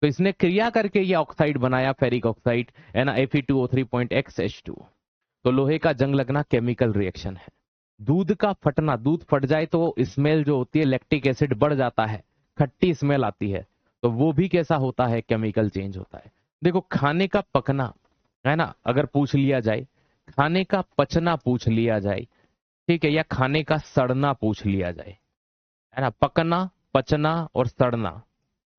तो इसने क्रिया करके ये ऑक्साइड बनाया, फेरिक ऑक्साइड, है ना, Fe2O3.X H2O। तो लोहे का जंग लगना केमिकल रिएक्शन है। दूध का फटना, दूध फट जाए तो स्मेल जो होती है, लैक्टिक एसिड बढ़ जाता है, खट्टी स्मेल आती है, तो वो भी कैसा होता है, केमिकल चेंज होता है। देखो खाने का पकना, है ना, अगर पूछ लिया जाए, खाने का पचना पूछ लिया जाए, ठीक है, या खाने का सड़ना पूछ लिया जाए, है ना, पकना, पचना और सड़ना,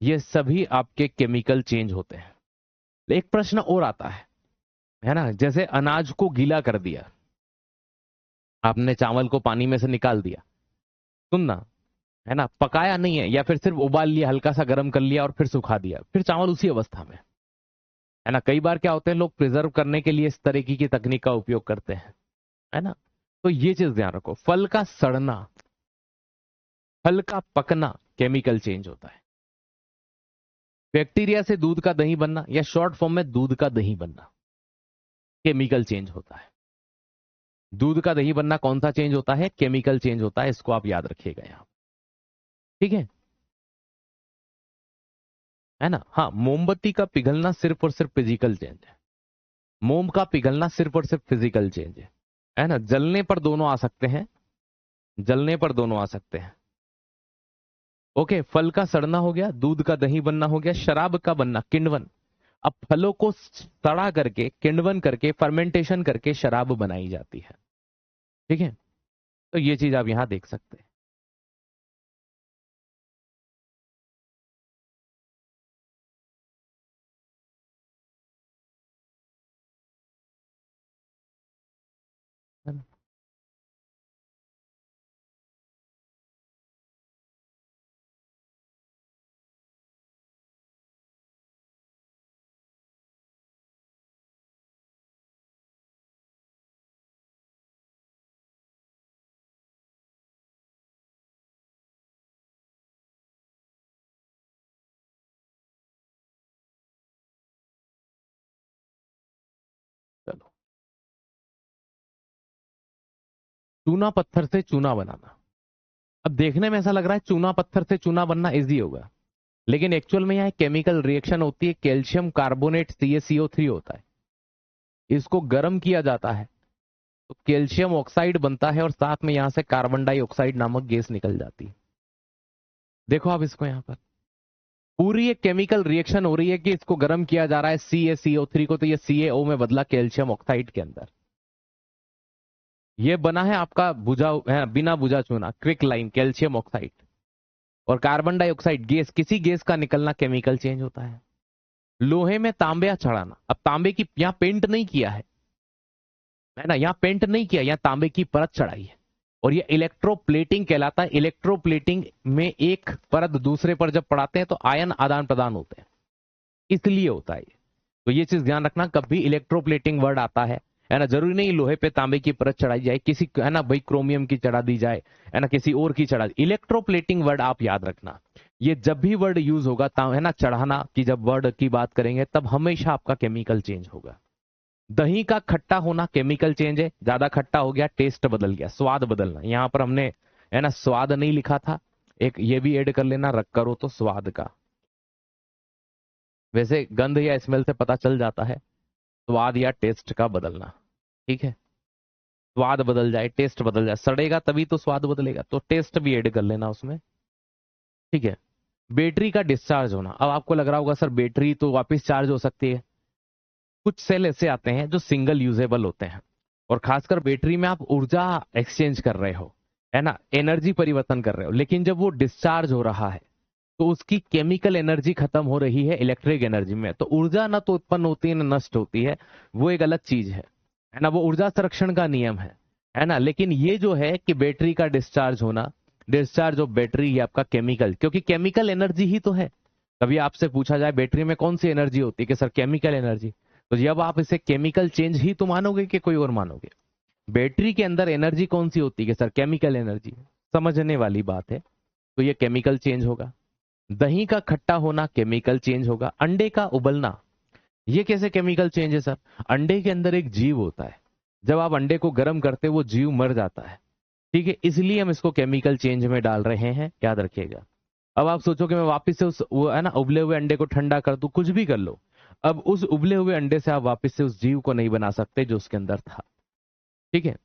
ये सभी आपके केमिकल चेंज होते हैं। एक प्रश्न और आता है ना, जैसे अनाज को गीला कर दिया, आपने चावल को पानी में से निकाल दिया, सुनना, है ना, पकाया नहीं है, या फिर सिर्फ उबाल लिया, हल्का सा गर्म कर लिया और फिर सुखा दिया, फिर चावल उसी अवस्था में, है ना। कई बार क्या होते हैं, लोग प्रिजर्व करने के लिए इस तरीके की तकनीक का उपयोग करते हैं, है ना। तो ये चीज ध्यान रखो, फल का सड़ना, फल का पकना केमिकल चेंज होता है। बैक्टीरिया से दूध का दही बनना, या शॉर्ट फॉर्म में दूध का दही बनना, केमिकल चेंज होता है। दूध का दही बनना कौन सा चेंज होता है, केमिकल चेंज होता है, इसको आप याद रखिएगा यहां। ठीक है ना। हाँ, मोमबत्ती का पिघलना सिर्फ और सिर्फ फिजिकल चेंज है। मोम का पिघलना सिर्फ और सिर्फ फिजिकल चेंज है ना। जलने पर दोनों आ सकते हैं, जलने पर दोनों आ सकते हैं। ओके, फल का सड़ना हो गया, दूध का दही बनना हो गया, शराब का बनना, किण्वन। अब फलों को सड़ा करके, किण्वन करके, फर्मेंटेशन करके शराब बनाई जाती है। ठीक है, तो ये चीज आप यहां देख सकते हैं। है ना? चलो, चूना पत्थर से चूना बनाना। अब देखने में ऐसा लग रहा है चूना पत्थर से चूना बनना इजी होगा, लेकिन एक्चुअल में यहाँ केमिकल रिएक्शन होती है, कैल्शियम कार्बोनेट CaCO3 होता है, इसको गर्म किया जाता है तो कैल्शियम ऑक्साइड बनता है, और साथ में यहां से कार्बन डाइऑक्साइड नामक गैस निकल जाती है। देखो आप इसको, यहां पर पूरी एक केमिकल रिएक्शन हो रही है कि इसको गर्म किया जा रहा है, CaCO3 को, तो ये CaO में बदला कैल्शियम ऑक्साइड के अंदर। ये बना है आपका बुझा है, बिना बुझा चूना, क्विक लाइन कैल्शियम ऑक्साइड। और कार्बन डाइऑक्साइड गैस, किसी गैस का निकलना केमिकल चेंज होता है। लोहे में तांबे चढ़ाना, अब तांबे की यहां पेंट नहीं किया है ना, यहां पेंट नहीं किया, यहां तांबे की परत चढ़ाई है, और ये इलेक्ट्रोप्लेटिंग कहलाता है। इलेक्ट्रोप्लेटिंग में एक परत दूसरे पर जब पड़ाते हैं तो आयन आदान प्रदान होते हैं, इसलिए होता है। तो ये चीज ध्यान रखना, कभी इलेक्ट्रोप्लेटिंग वर्ड आता है ना, जरूरी नहीं लोहे पे तांबे की परत चढ़ाई जाए, किसी, है ना भाई, क्रोमियम की चढ़ा दी जाए, है ना, किसी और की चढ़ा, इलेक्ट्रोप्लेटिंग वर्ड आप याद रखना। ये जब भी वर्ड यूज होगा, है ना, चढ़ाना की जब वर्ड की बात करेंगे, तब हमेशा आपका केमिकल चेंज होगा। दही का खट्टा होना केमिकल चेंज है, ज्यादा खट्टा हो गया, टेस्ट बदल गया, स्वाद बदलना। यहां पर हमने, है ना, स्वाद नहीं लिखा था, एक ये भी ऐड कर लेना, रख करो तो स्वाद का। वैसे गंध या स्मेल से पता चल जाता है स्वाद या टेस्ट का बदलना। ठीक है, स्वाद बदल जाए, टेस्ट बदल जाए, सड़ेगा तभी तो स्वाद बदलेगा, तो टेस्ट भी ऐड कर लेना उसमें। ठीक है, बैटरी का डिस्चार्ज होना। अब आपको लग रहा होगा सर बैटरी तो वापस चार्ज हो सकती है। कुछ सेल ऐसे आते हैं जो सिंगल यूजेबल होते हैं, और खासकर बैटरी में आप ऊर्जा एक्सचेंज कर रहे हो, है ना, एनर्जी परिवर्तन कर रहे हो, लेकिन जब वो डिस्चार्ज हो रहा है तो उसकी केमिकल एनर्जी खत्म हो रही है इलेक्ट्रिक एनर्जी में, तो ऊर्जा ना तो उत्पन्न होती है ना नष्ट होती है, वो एक अलग चीज है ना, वो ऊर्जा संरक्षण का नियम है ना। लेकिन ये जो है कि बैटरी का डिस्चार्ज होना, डिस्चार्ज ऑफ बैटरी, ये आपका केमिकल, क्योंकि केमिकल एनर्जी ही तो है। कभी आपसे पूछा जाए बैटरी में कौन सी एनर्जी होती है, कि सर केमिकल एनर्जी, तो जब आप इसे केमिकल चेंज ही तो मानोगे कि कोई और मानोगे। बैटरी के अंदर एनर्जी कौन सी होती है, कि सर केमिकल एनर्जी। समझने वाली बात है, तो ये केमिकल चेंज होगा। दही का खट्टा होना केमिकल चेंज होगा। अंडे का उबलना, ये कैसे केमिकल चेंज है सर? अंडे के अंदर एक जीव होता है, जब आप अंडे को गर्म करते हो वो जीव मर जाता है। ठीक है, इसलिए हम इसको केमिकल चेंज में डाल रहे हैं, याद रखिएगा। अब आप सोचो कि मैं वापस से उस वो है ना उबले हुए अंडे को ठंडा कर दूं, कुछ भी कर लो, अब उस उबले हुए अंडे से आप वापस से उस जीव को नहीं बना सकते जो उसके अंदर था। ठीक है,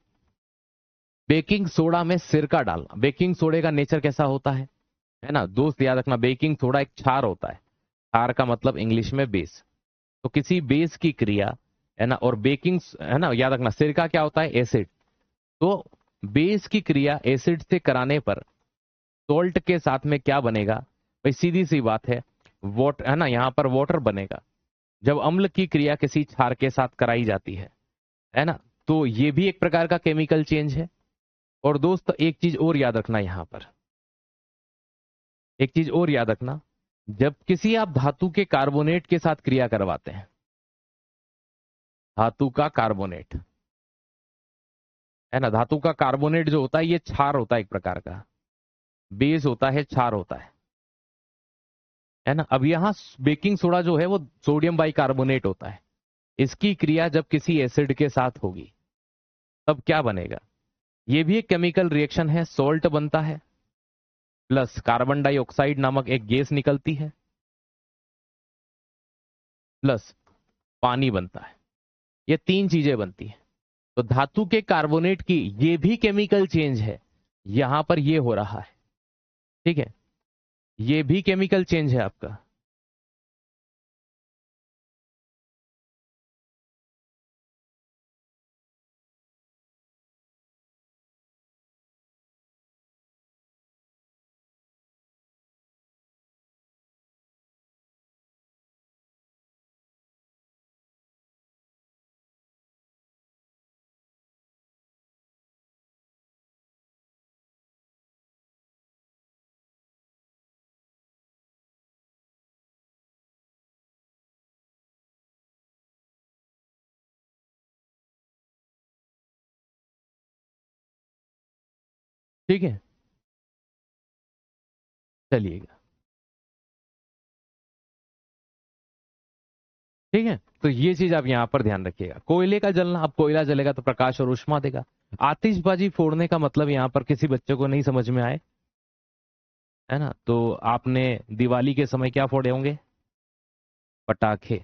बेकिंग सोडा में सिरका डालना। बेकिंग सोडे का नेचर कैसा होता है ना दोस्त, याद रखना, बेकिंग सोडा एक क्षार होता है। क्षार का मतलब इंग्लिश में बेस। तो किसी बेस की क्रिया, है ना, और बेकिंग, है ना, याद रखना, सिरका क्या होता है, एसिड। तो बेस की क्रिया एसिड से कराने पर सोल्ट के साथ में क्या बनेगा भाई, सीधी सी बात है, वाटर, है ना, यहां पर वाटर बनेगा। जब अम्ल की क्रिया किसी क्षार के साथ कराई जाती है ना, तो ये भी एक प्रकार का केमिकल चेंज है। और दोस्त एक चीज और याद रखना, यहां पर एक चीज और याद रखना, जब किसी आप धातु के कार्बोनेट के साथ क्रिया करवाते हैं, धातु का कार्बोनेट, है ना, धातु का कार्बोनेट जो होता है ये क्षार होता है एक प्रकार का, बेस होता है, क्षार होता है ना। अब यहाँ बेकिंग सोडा जो है वो सोडियम बाइकार्बोनेट होता है। इसकी क्रिया जब किसी एसिड के साथ होगी तब क्या बनेगा, ये भी एक केमिकल रिएक्शन है, सॉल्ट बनता है, प्लस कार्बन डाइऑक्साइड नामक एक गैस निकलती है, प्लस पानी बनता है। ये तीन चीजें बनती हैं। तो धातु के कार्बोनेट की ये भी केमिकल चेंज है, यहां पर ये हो रहा है। ठीक है, ये भी केमिकल चेंज है आपका। ठीक है, चलिएगा। ठीक है, तो ये चीज आप यहां पर ध्यान रखिएगा। कोयले का जलना, अब कोयला जलेगा तो प्रकाश और ऊष्मा देगा। आतिशबाजी फोड़ने का मतलब यहां पर किसी बच्चे को नहीं समझ में आए, है ना, तो आपने दिवाली के समय क्या फोड़े होंगे, पटाखे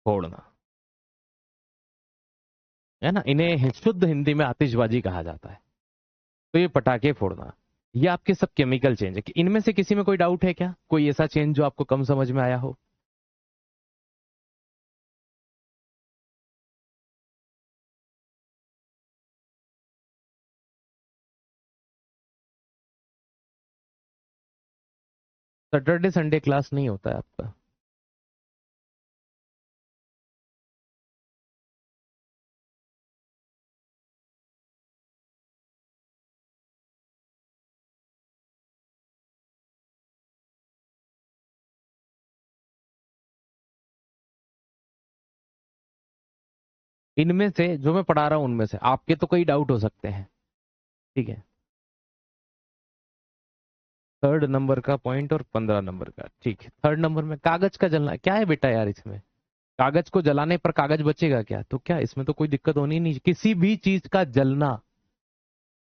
फोड़ना, है ना, इन्हें शुद्ध हिंदी में आतिशबाजी कहा जाता है। तो ये पटाखे फोड़ना, ये आपके सब केमिकल चेंज है। कि इनमें से किसी में कोई डाउट है क्या, कोई ऐसा चेंज जो आपको कम समझ में आया हो? सैटरडे संडे क्लास नहीं होता है आपका? इनमें से जो मैं पढ़ा रहा हूं उनमें से आपके तो कई डाउट हो सकते हैं। ठीक है, 3rd नंबर का पॉइंट और 15 नंबर का। ठीक है, 3rd नंबर में कागज का जलना क्या है बेटा यार, इसमें कागज को जलाने पर कागज बचेगा क्या? तो क्या इसमें तो कोई दिक्कत होनी नहीं, किसी भी चीज का जलना,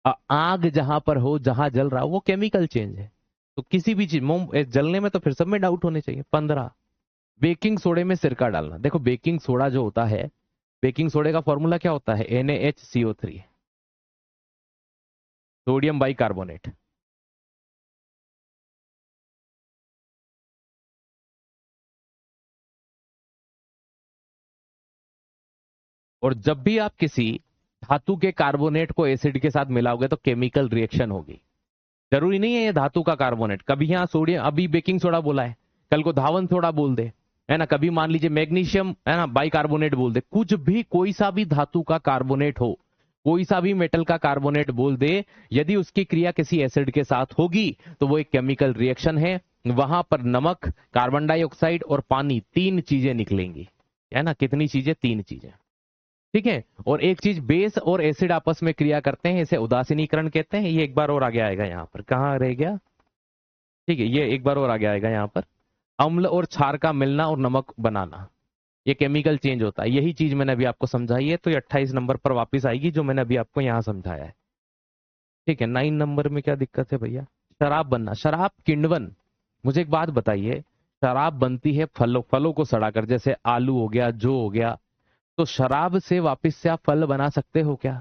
आग जहां पर हो, जहां जल रहा हो, वो केमिकल चेंज है। तो किसी भी चीज मोम जलने में तो फिर सब में डाउट होने चाहिए। 15, बेकिंग सोडे में सिरका डालना। देखो बेकिंग सोडा जो होता है, बेकिंग सोडे का फॉर्मूला क्या होता है? NaHCO3, sodium bicarbonate. और जब भी आप किसी धातु के कार्बोनेट को एसिड के साथ मिलाओगे तो केमिकल रिएक्शन होगी। जरूरी नहीं है ये धातु का कार्बोनेट, कभी यहाँ सोडियम, अभी बेकिंग सोडा बोला है, कल को धावन सोडा बोल दे, है ना, कभी मान लीजिए मैग्नीशियम, है ना, बाइकार्बोनेट बोल दे, कुछ भी कोई सा भी धातु का कार्बोनेट हो, कोई सा भी मेटल का कार्बोनेट बोल दे, यदि उसकी क्रिया किसी एसिड के साथ होगी तो वो एक केमिकल रिएक्शन है। वहां पर नमक, कार्बन डाइऑक्साइड और पानी, तीन चीजें निकलेंगी, है ना, कितनी चीजें? तीन चीजें, ठीक है। और एक चीज, बेस और एसिड आपस में क्रिया करते हैं, इसे उदासीनीकरण कहते हैं। ये एक बार और आगे आएगा यहाँ पर, कहाँ रह गया? ठीक है, ये एक बार और आगे आएगा यहाँ पर। अम्ल और क्षार का मिलना और नमक बनाना, ये केमिकल चेंज होता है। यही चीज मैंने अभी आपको समझाई है, तो ये 28 नंबर पर वापस आएगी जो मैंने अभी आपको यहाँ समझाया है। ठीक है, 9 नंबर में क्या दिक्कत है भैया? शराब बनना, शराब किण्वन। मुझे एक बात बताइए, शराब बनती है फलों फलों को सड़ाकर, जैसे आलू हो गया, जो हो गया, तो शराब से वापस से आप फल बना सकते हो क्या?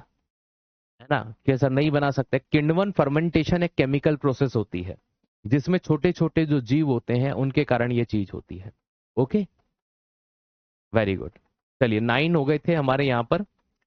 है ना, कि सर नहीं बना सकते। किण्वन फर्मेंटेशन एक केमिकल प्रोसेस होती है जिसमें छोटे छोटे जो जीव होते हैं उनके कारण ये चीज होती है। Okay, very good. चलिए 9 हो गए थे हमारे यहाँ पर,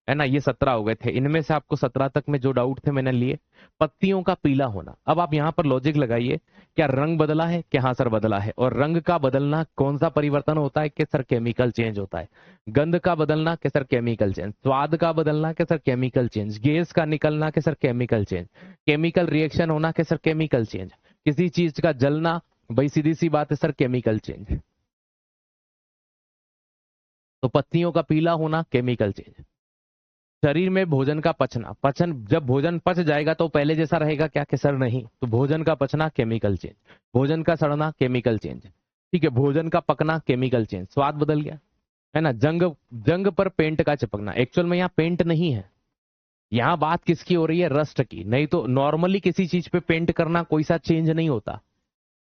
है ना, ये 17 हो गए थे। इनमें से आपको 17 तक में जो डाउट थे मैंने लिए। पत्तियों का पीला होना, अब आप यहाँ पर लॉजिक लगाइए, क्या रंग बदला है? क्या हाँ सर बदला है। और रंग का बदलना कौन सा परिवर्तन होता है? कि सर केमिकल चेंज होता है। गंध का बदलना, कि सर केमिकल चेंज। स्वाद का बदलना, कि सर केमिकल चेंज। गैस का निकलना, कि sir chemical change. Chemical reaction होना, कि सर केमिकल चेंज। किसी चीज का जलना, भाई सीधी सी बात है सर, केमिकल चेंज। तो पत्तियों का पीला होना, केमिकल चेंज। शरीर में भोजन का पचना, पचन, जब भोजन पच जाएगा तो पहले जैसा रहेगा क्या? कि सर नहीं। तो भोजन का पचना, केमिकल चेंज। भोजन का सड़ना, केमिकल चेंज। ठीक है, भोजन का पकना, केमिकल चेंज। स्वाद बदल गया, है ना। जंग, जंग पर पेंट का चिपकना, एक्चुअल में यहाँ पेंट नहीं है, यहाँ बात किसकी हो रही है? रस्ट की। नहीं तो नॉर्मली किसी चीज पे पेंट करना कोई सा चेंज नहीं होता,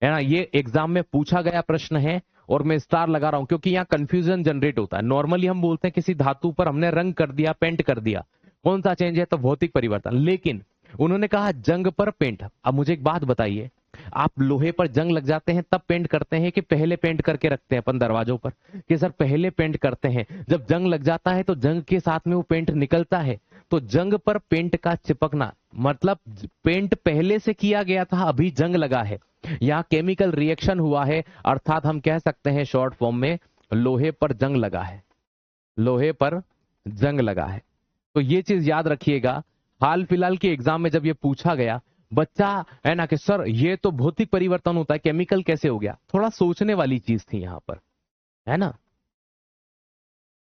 है ना। ये एग्जाम में पूछा गया प्रश्न है और मैं स्टार लगा रहा हूं क्योंकि यहाँ कंफ्यूजन जनरेट होता है। नॉर्मली हम बोलते हैं किसी धातु पर हमने रंग कर दिया, पेंट कर दिया, कौन सा चेंज है? तो भौतिक परिवर्तन। लेकिन उन्होंने कहा जंग पर पेंट। अब मुझे एक बात बताइए, आप लोहे पर जंग लग जाते हैं तब पेंट करते हैं कि पहले पेंट करके रखते हैं अपन दरवाजों पर? कि सर पहले पेंट करते हैं, जब जंग लग जाता है तो जंग के साथ में वो पेंट निकलता है। तो जंग पर पेंट का चिपकना मतलब पेंट पहले से किया गया था, अभी जंग लगा है, यहाँ केमिकल रिएक्शन हुआ है, अर्थात हम कह सकते हैं शॉर्ट फॉर्म में, लोहे पर जंग लगा है। लोहे पर जंग लगा है। तो ये चीज याद रखिएगा। हाल फिलहाल के एग्जाम में जब ये पूछा गया, बच्चा, है ना, कि सर ये तो भौतिक परिवर्तन होता है, केमिकल कैसे हो गया? थोड़ा सोचने वाली चीज थी यहाँ पर, है ना।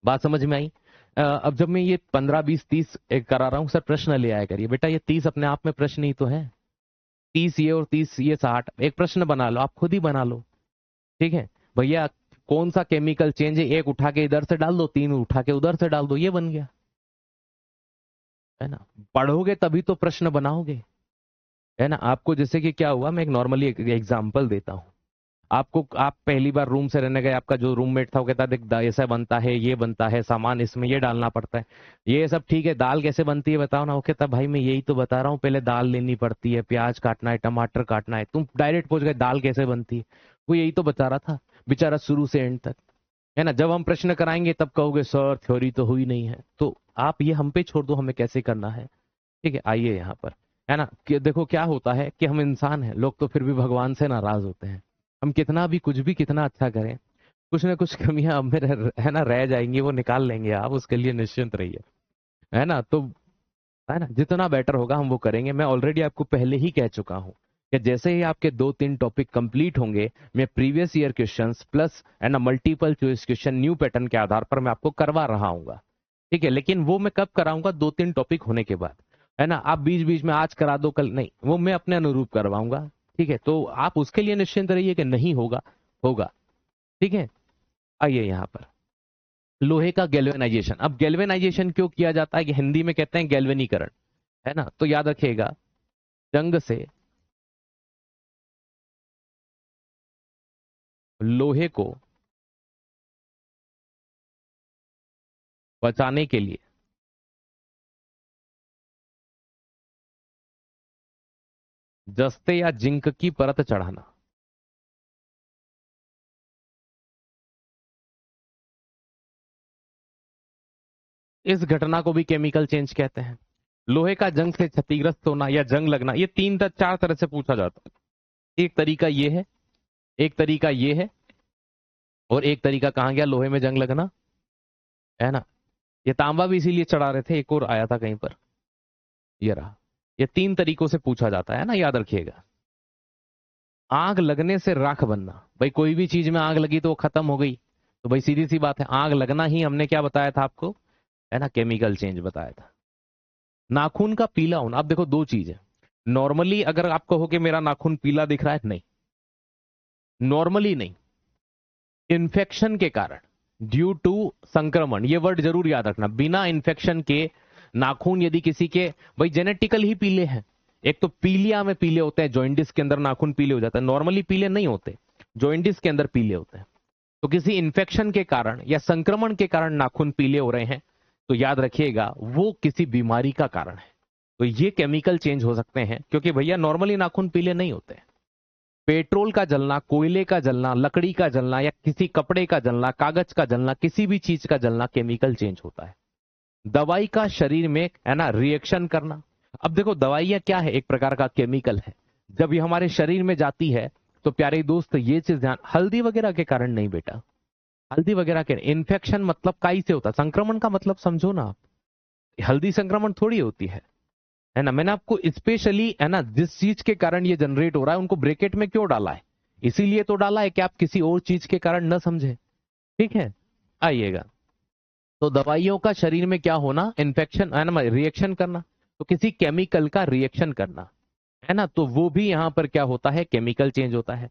बात समझ में आई? अब जब मैं ये 15 20 30 करा रहा हूं, सर प्रश्न ले आया करिए बेटा, ये 30 अपने आप में प्रश्न ही तो है। 30 ये और 30 ये 60, एक प्रश्न बना लो, आप खुद ही बना लो। ठीक है भैया, कौन सा केमिकल चेंज है? एक उठा के इधर से डाल दो, तीन उठा के उधर से डाल दो, ये बन गया, है ना। पढ़ोगे तभी तो प्रश्न बनाओगे, है ना। आपको जैसे कि क्या हुआ, मैं एक नॉर्मली एग्जांपल देता हूँ। आपको, आप पहली बार रूम से रहने गए, आपका जो रूममेट था वो कहता देख ऐसा बनता है, ये बनता है, सामान इसमें ये डालना पड़ता है, ये सब ठीक है, दाल कैसे बनती है बताओ ना। वो कहता भाई मैं यही तो बता रहा हूँ, पहले दाल लेनी पड़ती है, प्याज काटना है, टमाटर काटना है, तुम डायरेक्ट पूछ गए दाल कैसे बनती है। वो यही तो बता रहा था बेचारा शुरू से एंड तक, है ना। जब हम प्रश्न कराएंगे तब कहोगे सर थ्योरी तो हुई नहीं है। तो आप ये हम पे छोड़ दो, हमें कैसे करना है। ठीक है, आइए यहाँ पर, है ना, कि देखो क्या होता है कि हम इंसान हैं, लोग तो फिर भी भगवान से नाराज होते हैं। हम कितना भी कुछ भी कितना अच्छा करें, कुछ ना कुछ कमियां हम में है ना रह जाएंगी, वो निकाल लेंगे, आप उसके लिए निश्चिंत रहिए, है ना। तो है ना, जितना बेटर होगा हम वो करेंगे। मैं ऑलरेडी आपको पहले ही कह चुका हूँ कि जैसे ही आपके 2 3 टॉपिक कंप्लीट होंगे, मैं प्रीवियस ईयर क्वेश्चंस प्लस, है ना, multiple choice question new pattern के आधार पर मैं आपको करवा रहा हूँ। ठीक है, लेकिन वो मैं कब कराऊंगा? 2 3 टॉपिक होने के बाद, है ना। आप बीच बीच में आज करा दो कल नहीं, वो मैं अपने अनुरूप करवाऊंगा। ठीक है, तो आप उसके लिए निश्चिंत रहिए कि नहीं होगा, होगा। ठीक है, आइए यहाँ पर, लोहे का गैल्वेनाइजेशन। अब गैल्वेनाइजेशन क्यों किया जाता है? कि हिंदी में कहते हैं गैल्वेनीकरण। है ना। तो याद रखिएगा, जंग से लोहे को बचाने के लिए जस्ते या जिंक की परत चढ़ाना। इस घटना को भी केमिकल चेंज कहते हैं। लोहे का जंग से क्षतिग्रस्त होना या जंग लगना, ये चार तरह से पूछा जाता है। एक तरीका ये है, एक तरीका ये है, और एक तरीका कहां गया, लोहे में जंग लगना, है ना। ये तांबा भी इसीलिए चढ़ा रहे थे, एक और आया था कहीं पर, ये रहा। ये 3 तरीकों से पूछा जाता है ना, याद रखिएगा। आग लगने से राख बनना, भाई कोई भी चीज में आग लगी तो वो खत्म हो गई, तो भाई सीधी सी बात है, आग लगना ही हमने क्या बताया था आपको, है ना, केमिकल चेंज बताया था। नाखून का पीला होना, अब देखो 2 चीज है। नॉर्मली अगर आप कहो कि मेरा नाखून पीला दिख रहा है, नहीं, नॉर्मली नहीं, इन्फेक्शन के कारण, ड्यू टू संक्रमण, ये वर्ड जरूर याद रखना। बिना इन्फेक्शन के नाखून यदि किसी के, भाई जेनेटिकल ही पीले हैं, एक तो पीलिया में पीले होते हैं, जॉइंटिस के अंदर नाखून पीले हो जाते हैं, नॉर्मली पीले नहीं होते, जॉइंटिस के अंदर पीले होते हैं। तो किसी इन्फेक्शन के कारण या संक्रमण के कारण नाखून पीले हो रहे हैं, तो याद रखिएगा वो किसी बीमारी का कारण है। तो ये केमिकल चेंज हो सकते हैं, क्योंकि भैया नॉर्मली नाखून पीले नहीं होते। पेट्रोल का जलना, कोयले का जलना, लकड़ी का जलना, या किसी कपड़े का जलना, कागज का जलना, किसी भी चीज का जलना, केमिकल चेंज होता है। दवाई का शरीर में, है ना, रिएक्शन करना। अब देखो दवाइयां क्या है, एक प्रकार का केमिकल है। जब ये हमारे शरीर में जाती है तो प्यारे दोस्त ये चीज ध्यान, हल्दी वगैरह के कारण नहीं बेटा, हल्दी वगैरह के इन्फेक्शन मतलब काई से होता है, संक्रमण का मतलब समझो ना आप, हल्दी संक्रमण थोड़ी होती है ना। मैंने आपको स्पेशली, है ना, जिस चीज के कारण ये जनरेट हो रहा है उनको ब्रैकेट में क्यों डाला है, इसीलिए तो डाला है कि आप किसी और चीज के कारण न समझे, ठीक है। आइएगा, तो दवाइयों का शरीर में क्या होना, इन्फेक्शन, है ना, रिएक्शन करना, तो किसी केमिकल का रिएक्शन करना, है ना, तो वो भी यहां पर क्या होता है, केमिकल चेंज होता है।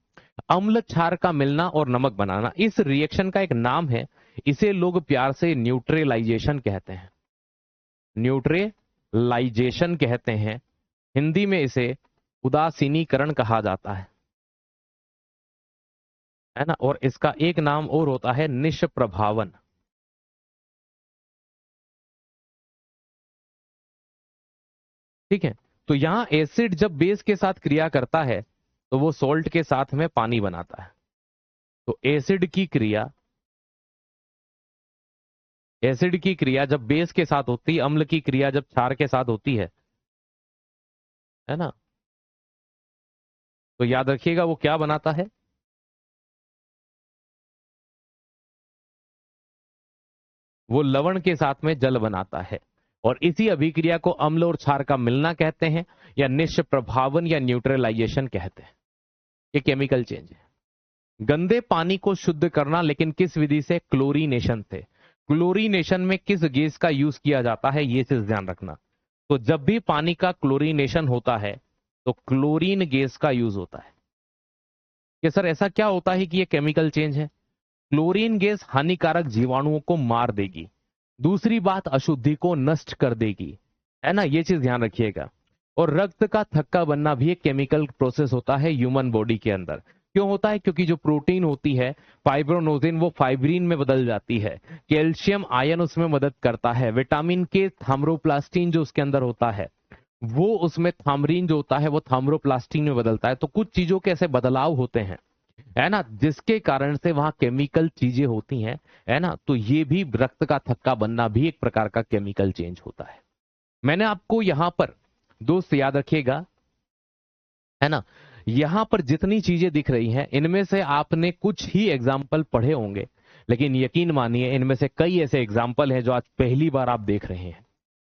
अम्ल क्षार का मिलना और नमक बनाना, इस रिएक्शन का एक नाम है, इसे लोग प्यार से न्यूट्रलाइजेशन कहते हैं, न्यूट्रलाइजेशन कहते हैं। हिंदी में इसे उदासीनीकरण कहा जाता है ना। और इसका एक नाम और होता है निष्प्रभावन, ठीक है। तो यहां एसिड जब बेस के साथ क्रिया करता है तो वो सॉल्ट के साथ में पानी बनाता है। तो एसिड की क्रिया जब बेस के साथ होती है, अम्ल की क्रिया जब क्षार के साथ होती है ना, तो याद रखिएगा वो क्या बनाता है, वो लवण के साथ में जल बनाता है। और इसी अभिक्रिया को अम्ल और क्षार का मिलना कहते हैं, या निष्प्रभावन या न्यूट्रलाइजेशन कहते हैं। ये केमिकल चेंज है। गंदे पानी को शुद्ध करना, लेकिन किस विधि से, क्लोरीनेशन से। क्लोरीनेशन में किस गैस का यूज किया जाता है, ये चीज ध्यान रखना। तो जब भी पानी का क्लोरीनेशन होता है तो क्लोरीन गैस का यूज होता है। कि सर ऐसा क्या होता है कि ये केमिकल चेंज है, क्लोरीन गैस हानिकारक जीवाणुओं को मार देगी, दूसरी बात अशुद्धि को नष्ट कर देगी, है ना, ये चीज ध्यान रखिएगा। और रक्त का थक्का बनना भी एक केमिकल प्रोसेस होता है ह्यूमन बॉडी के अंदर। क्यों होता है, क्योंकि जो प्रोटीन होती है फाइब्रोनोजिन, वो फाइब्रिन में बदल जाती है, कैल्शियम आयन उसमें मदद करता है, विटामिन के थाम्रोप्लास्टिन जो उसके अंदर होता है वो उसमें थामरीन जो होता है वो थाम्रोप्लास्टिन में बदलता है। तो कुछ चीजों के ऐसे बदलाव होते हैं, है ना, जिसके कारण से वहां केमिकल चीजें होती हैं, है ना। तो ये भी रक्त का थक्का बनना भी एक प्रकार का केमिकल चेंज होता है। मैंने आपको यहां पर, दोस्त याद रखिएगा, है ना, यहां पर जितनी चीजें दिख रही हैं इनमें से आपने कुछ ही एग्जाम्पल पढ़े होंगे, लेकिन यकीन मानिए इनमें से कई ऐसे एग्जाम्पल हैं जो आज पहली बार आप देख रहे हैं,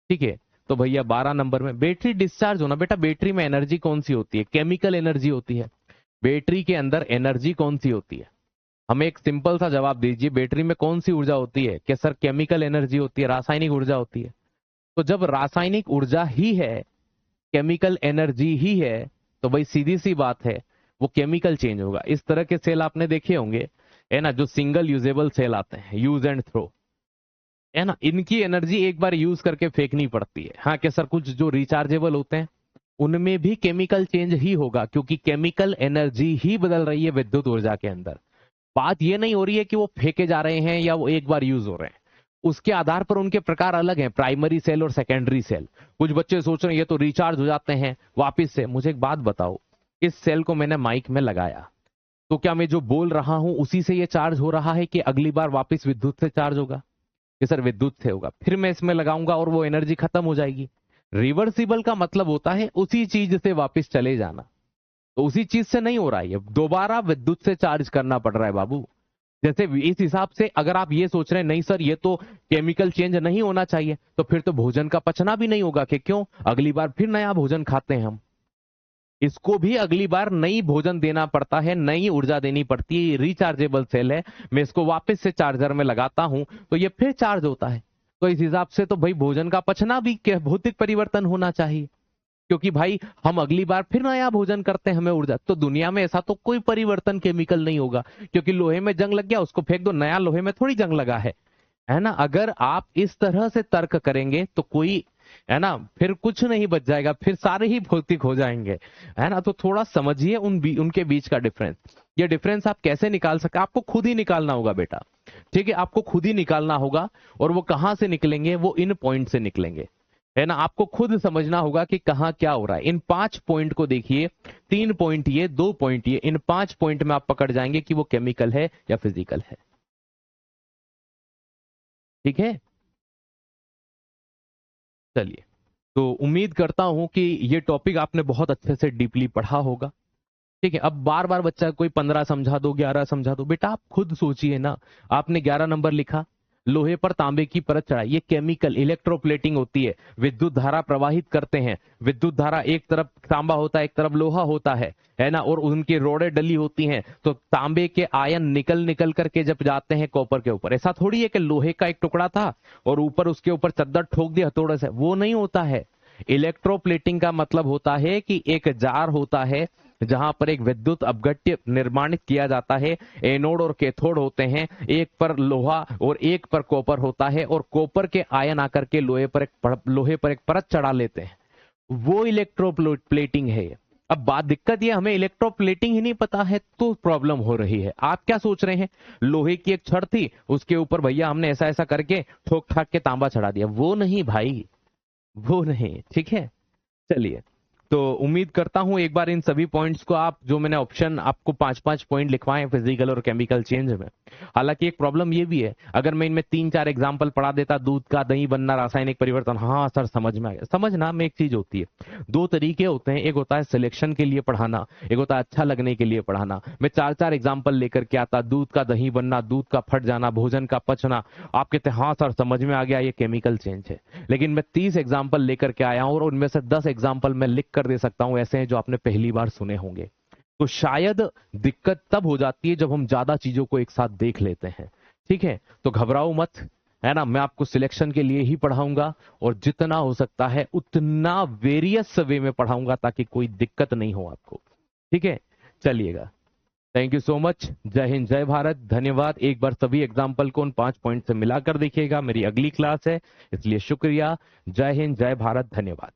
ठीक है। तो भैया 12 नंबर में बैटरी डिस्चार्ज होना। बेटा बैटरी में एनर्जी कौन सी होती है, केमिकल एनर्जी होती है। बैटरी के अंदर एनर्जी कौन सी होती है, हमें एक सिंपल सा जवाब दीजिए, बैटरी में कौन सी ऊर्जा होती है, क्या सर केमिकल एनर्जी होती है, रासायनिक ऊर्जा होती है। तो जब रासायनिक ऊर्जा ही है, केमिकल एनर्जी ही है, तो भाई सीधी सी बात है वो केमिकल चेंज होगा। इस तरह के सेल आपने देखे होंगे, है ना, जो सिंगल यूजेबल सेल आते हैं, यूज एंड थ्रो, है ना, इनकी एनर्जी एक बार यूज करके फेंकनी पड़ती है। हाँ कि सर कुछ जो रिचार्जेबल होते हैं उनमें भी केमिकल चेंज ही होगा, क्योंकि केमिकल एनर्जी ही बदल रही है विद्युत ऊर्जा के अंदर। बात ये नहीं हो रही है कि वो फेंके जा रहे हैं या वो एक बार यूज हो रहे हैं। उसके आधार पर उनके प्रकार अलग हैं, प्राइमरी सेल और सेकेंडरी सेल। कुछ बच्चे सोच रहे हैं ये तो रिचार्ज हो जाते हैं वापिस से। मुझे एक बात बताओ, इस सेल को मैंने माइक में लगाया तो क्या मैं जो बोल रहा हूं उसी से ये चार्ज हो रहा है कि अगली बार वापस विद्युत से चार्ज होगा? कि सर विद्युत से होगा, फिर मैं इसमें लगाऊंगा और वो एनर्जी खत्म हो जाएगी। रिवर्सिबल का मतलब होता है उसी चीज से वापस चले जाना। तो उसी चीज से नहीं हो रहा है, दोबारा विद्युत से चार्ज करना पड़ रहा है बाबू। जैसे इस हिसाब से अगर आप ये सोच रहे हैं नहीं सर ये तो केमिकल चेंज नहीं होना चाहिए, तो फिर तो भोजन का पचना भी नहीं होगा। कि क्यों? अगली बार फिर नया भोजन खाते हैं हम। इसको भी अगली बार नई भोजन देना पड़ता है, नई ऊर्जा देनी पड़ती है। रिचार्जेबल सेल है, मैं इसको वापस से चार्जर में लगाता हूं तो ये फिर चार्ज होता है। तो इस हिसाब से तो भाई भोजन का पचना भी भौतिक परिवर्तन होना चाहिए, क्योंकि भाई हम अगली बार फिर नया भोजन करते हैं, हमें ऊर्जा। तो दुनिया में ऐसा तो कोई परिवर्तन केमिकल नहीं होगा, क्योंकि लोहे में जंग लग गया उसको फेंक दो, नया लोहे में थोड़ी जंग लगा है ना। अगर आप इस तरह से तर्क करेंगे तो कोई, है ना, फिर कुछ नहीं बच जाएगा, फिर सारे ही भौतिक हो जाएंगे, है ना। तो थोड़ा समझिए उनके बीच का डिफरेंस। ये डिफरेंस आप कैसे निकाल सकते? आपको खुद ही निकालना होगा बेटा, ठीक है, आपको खुद ही निकालना होगा। और वो कहां से निकलेंगे? वो इन पॉइंट से निकलेंगे, है ना। आपको खुद समझना होगा कि कहां क्या हो रहा है। इन 5 पॉइंट को देखिए, 3 पॉइंट ये, 2 पॉइंट ये, इन 5 पॉइंट में आप पकड़ जाएंगे कि वो केमिकल है या फिजिकल है। ठीक है, चलिए। तो उम्मीद करता हूं कि ये टॉपिक आपने बहुत अच्छे से डीपली पढ़ा होगा। ठीक है, अब बार बार बच्चा कोई 15 समझा दो, 11 समझा दो, बेटा आप खुद सोचिए ना। आपने 11 नंबर लिखा, लोहे पर तांबे की परत चढ़ाई, ये केमिकल इलेक्ट्रोप्लेटिंग होती है, विद्युत धारा प्रवाहित करते हैं। विद्युत धारा, एक तरफ तांबा होता है एक तरफ लोहा होता है ना, और उनकी रोड़े डली होती हैं। तो तांबे के आयन निकल निकल करके जब जाते हैं कॉपर के ऊपर, ऐसा थोड़ी है कि लोहे का एक टुकड़ा था और ऊपर उसके ऊपर चद्दर ठोक दिया हथौड़े से, वो नहीं होता है। इलेक्ट्रोप्लेटिंग का मतलब होता है कि एक जार होता है जहां पर एक विद्युत अपघट्य निर्माणित किया जाता है। एनोड और कैथोड होते हैं, एक पर लोहा और एक पर कॉपर होता है, और कॉपर के आयन आकर के लोहे पर एक परत चढ़ा लेते हैं। वो इलेक्ट्रोप्लेटिंग है। अब बात, दिक्कत ये, हमें इलेक्ट्रोप्लेटिंग ही नहीं पता है तो प्रॉब्लम हो रही है। आप क्या सोच रहे हैं, लोहे की एक छड़ थी उसके ऊपर भैया हमने ऐसा ऐसा करके ठोक ठाक के तांबा चढ़ा दिया, वो नहीं भाई, वो नहीं। ठीक है, चलिए। तो उम्मीद करता हूं एक बार इन सभी पॉइंट्स को आप, जो मैंने ऑप्शन आपको 5-5 पॉइंट लिखवाए हैं फिजिकल और केमिकल चेंज में। हालांकि एक प्रॉब्लम ये भी है, अगर मैं इनमें 3-4 एग्जांपल पढ़ा देता, दूध का दही बनना, रासायनिक परिवर्तन, हाँ सर समझ में आ गया। समझना में एक चीज होती है, 2 तरीके होते हैं, एक होता है सिलेक्शन के लिए पढ़ाना, एक होता है अच्छा लगने के लिए पढ़ाना। मैं 4-4 एग्जाम्पल लेकर के आता, दूध का दही बनना, दूध का फट जाना, भोजन का पचना, आप कहते हैं हाँ सर समझ में आ गया ये केमिकल चेंज है। लेकिन मैं 30 एग्जाम्पल लेकर के आया हूं और उनमें से 10 एग्जाम्पल मैं लिख कर दे सकता हूं ऐसे हैं जो आपने पहली बार सुने होंगे। तो शायद दिक्कत तब हो जाती है जब हम ज्यादा चीजों को एक साथ देख लेते हैं। ठीक है, तो घबराओ मत, है ना। मैं आपको सिलेक्शन के लिए ही पढ़ाऊंगा और जितना हो सकता है उतना वेरियस वे में पढ़ाऊंगा ताकि कोई दिक्कत नहीं हो आपको। ठीक है, चलिएगा। Thank you so much. जय हिंद, जय भारत, धन्यवाद। एक बार सभी एग्जाम्पल को उन 5 पॉइंट से मिलाकर देखिएगा। मेरी अगली क्लास है, इसलिए शुक्रिया। जय हिंद, जय भारत, धन्यवाद।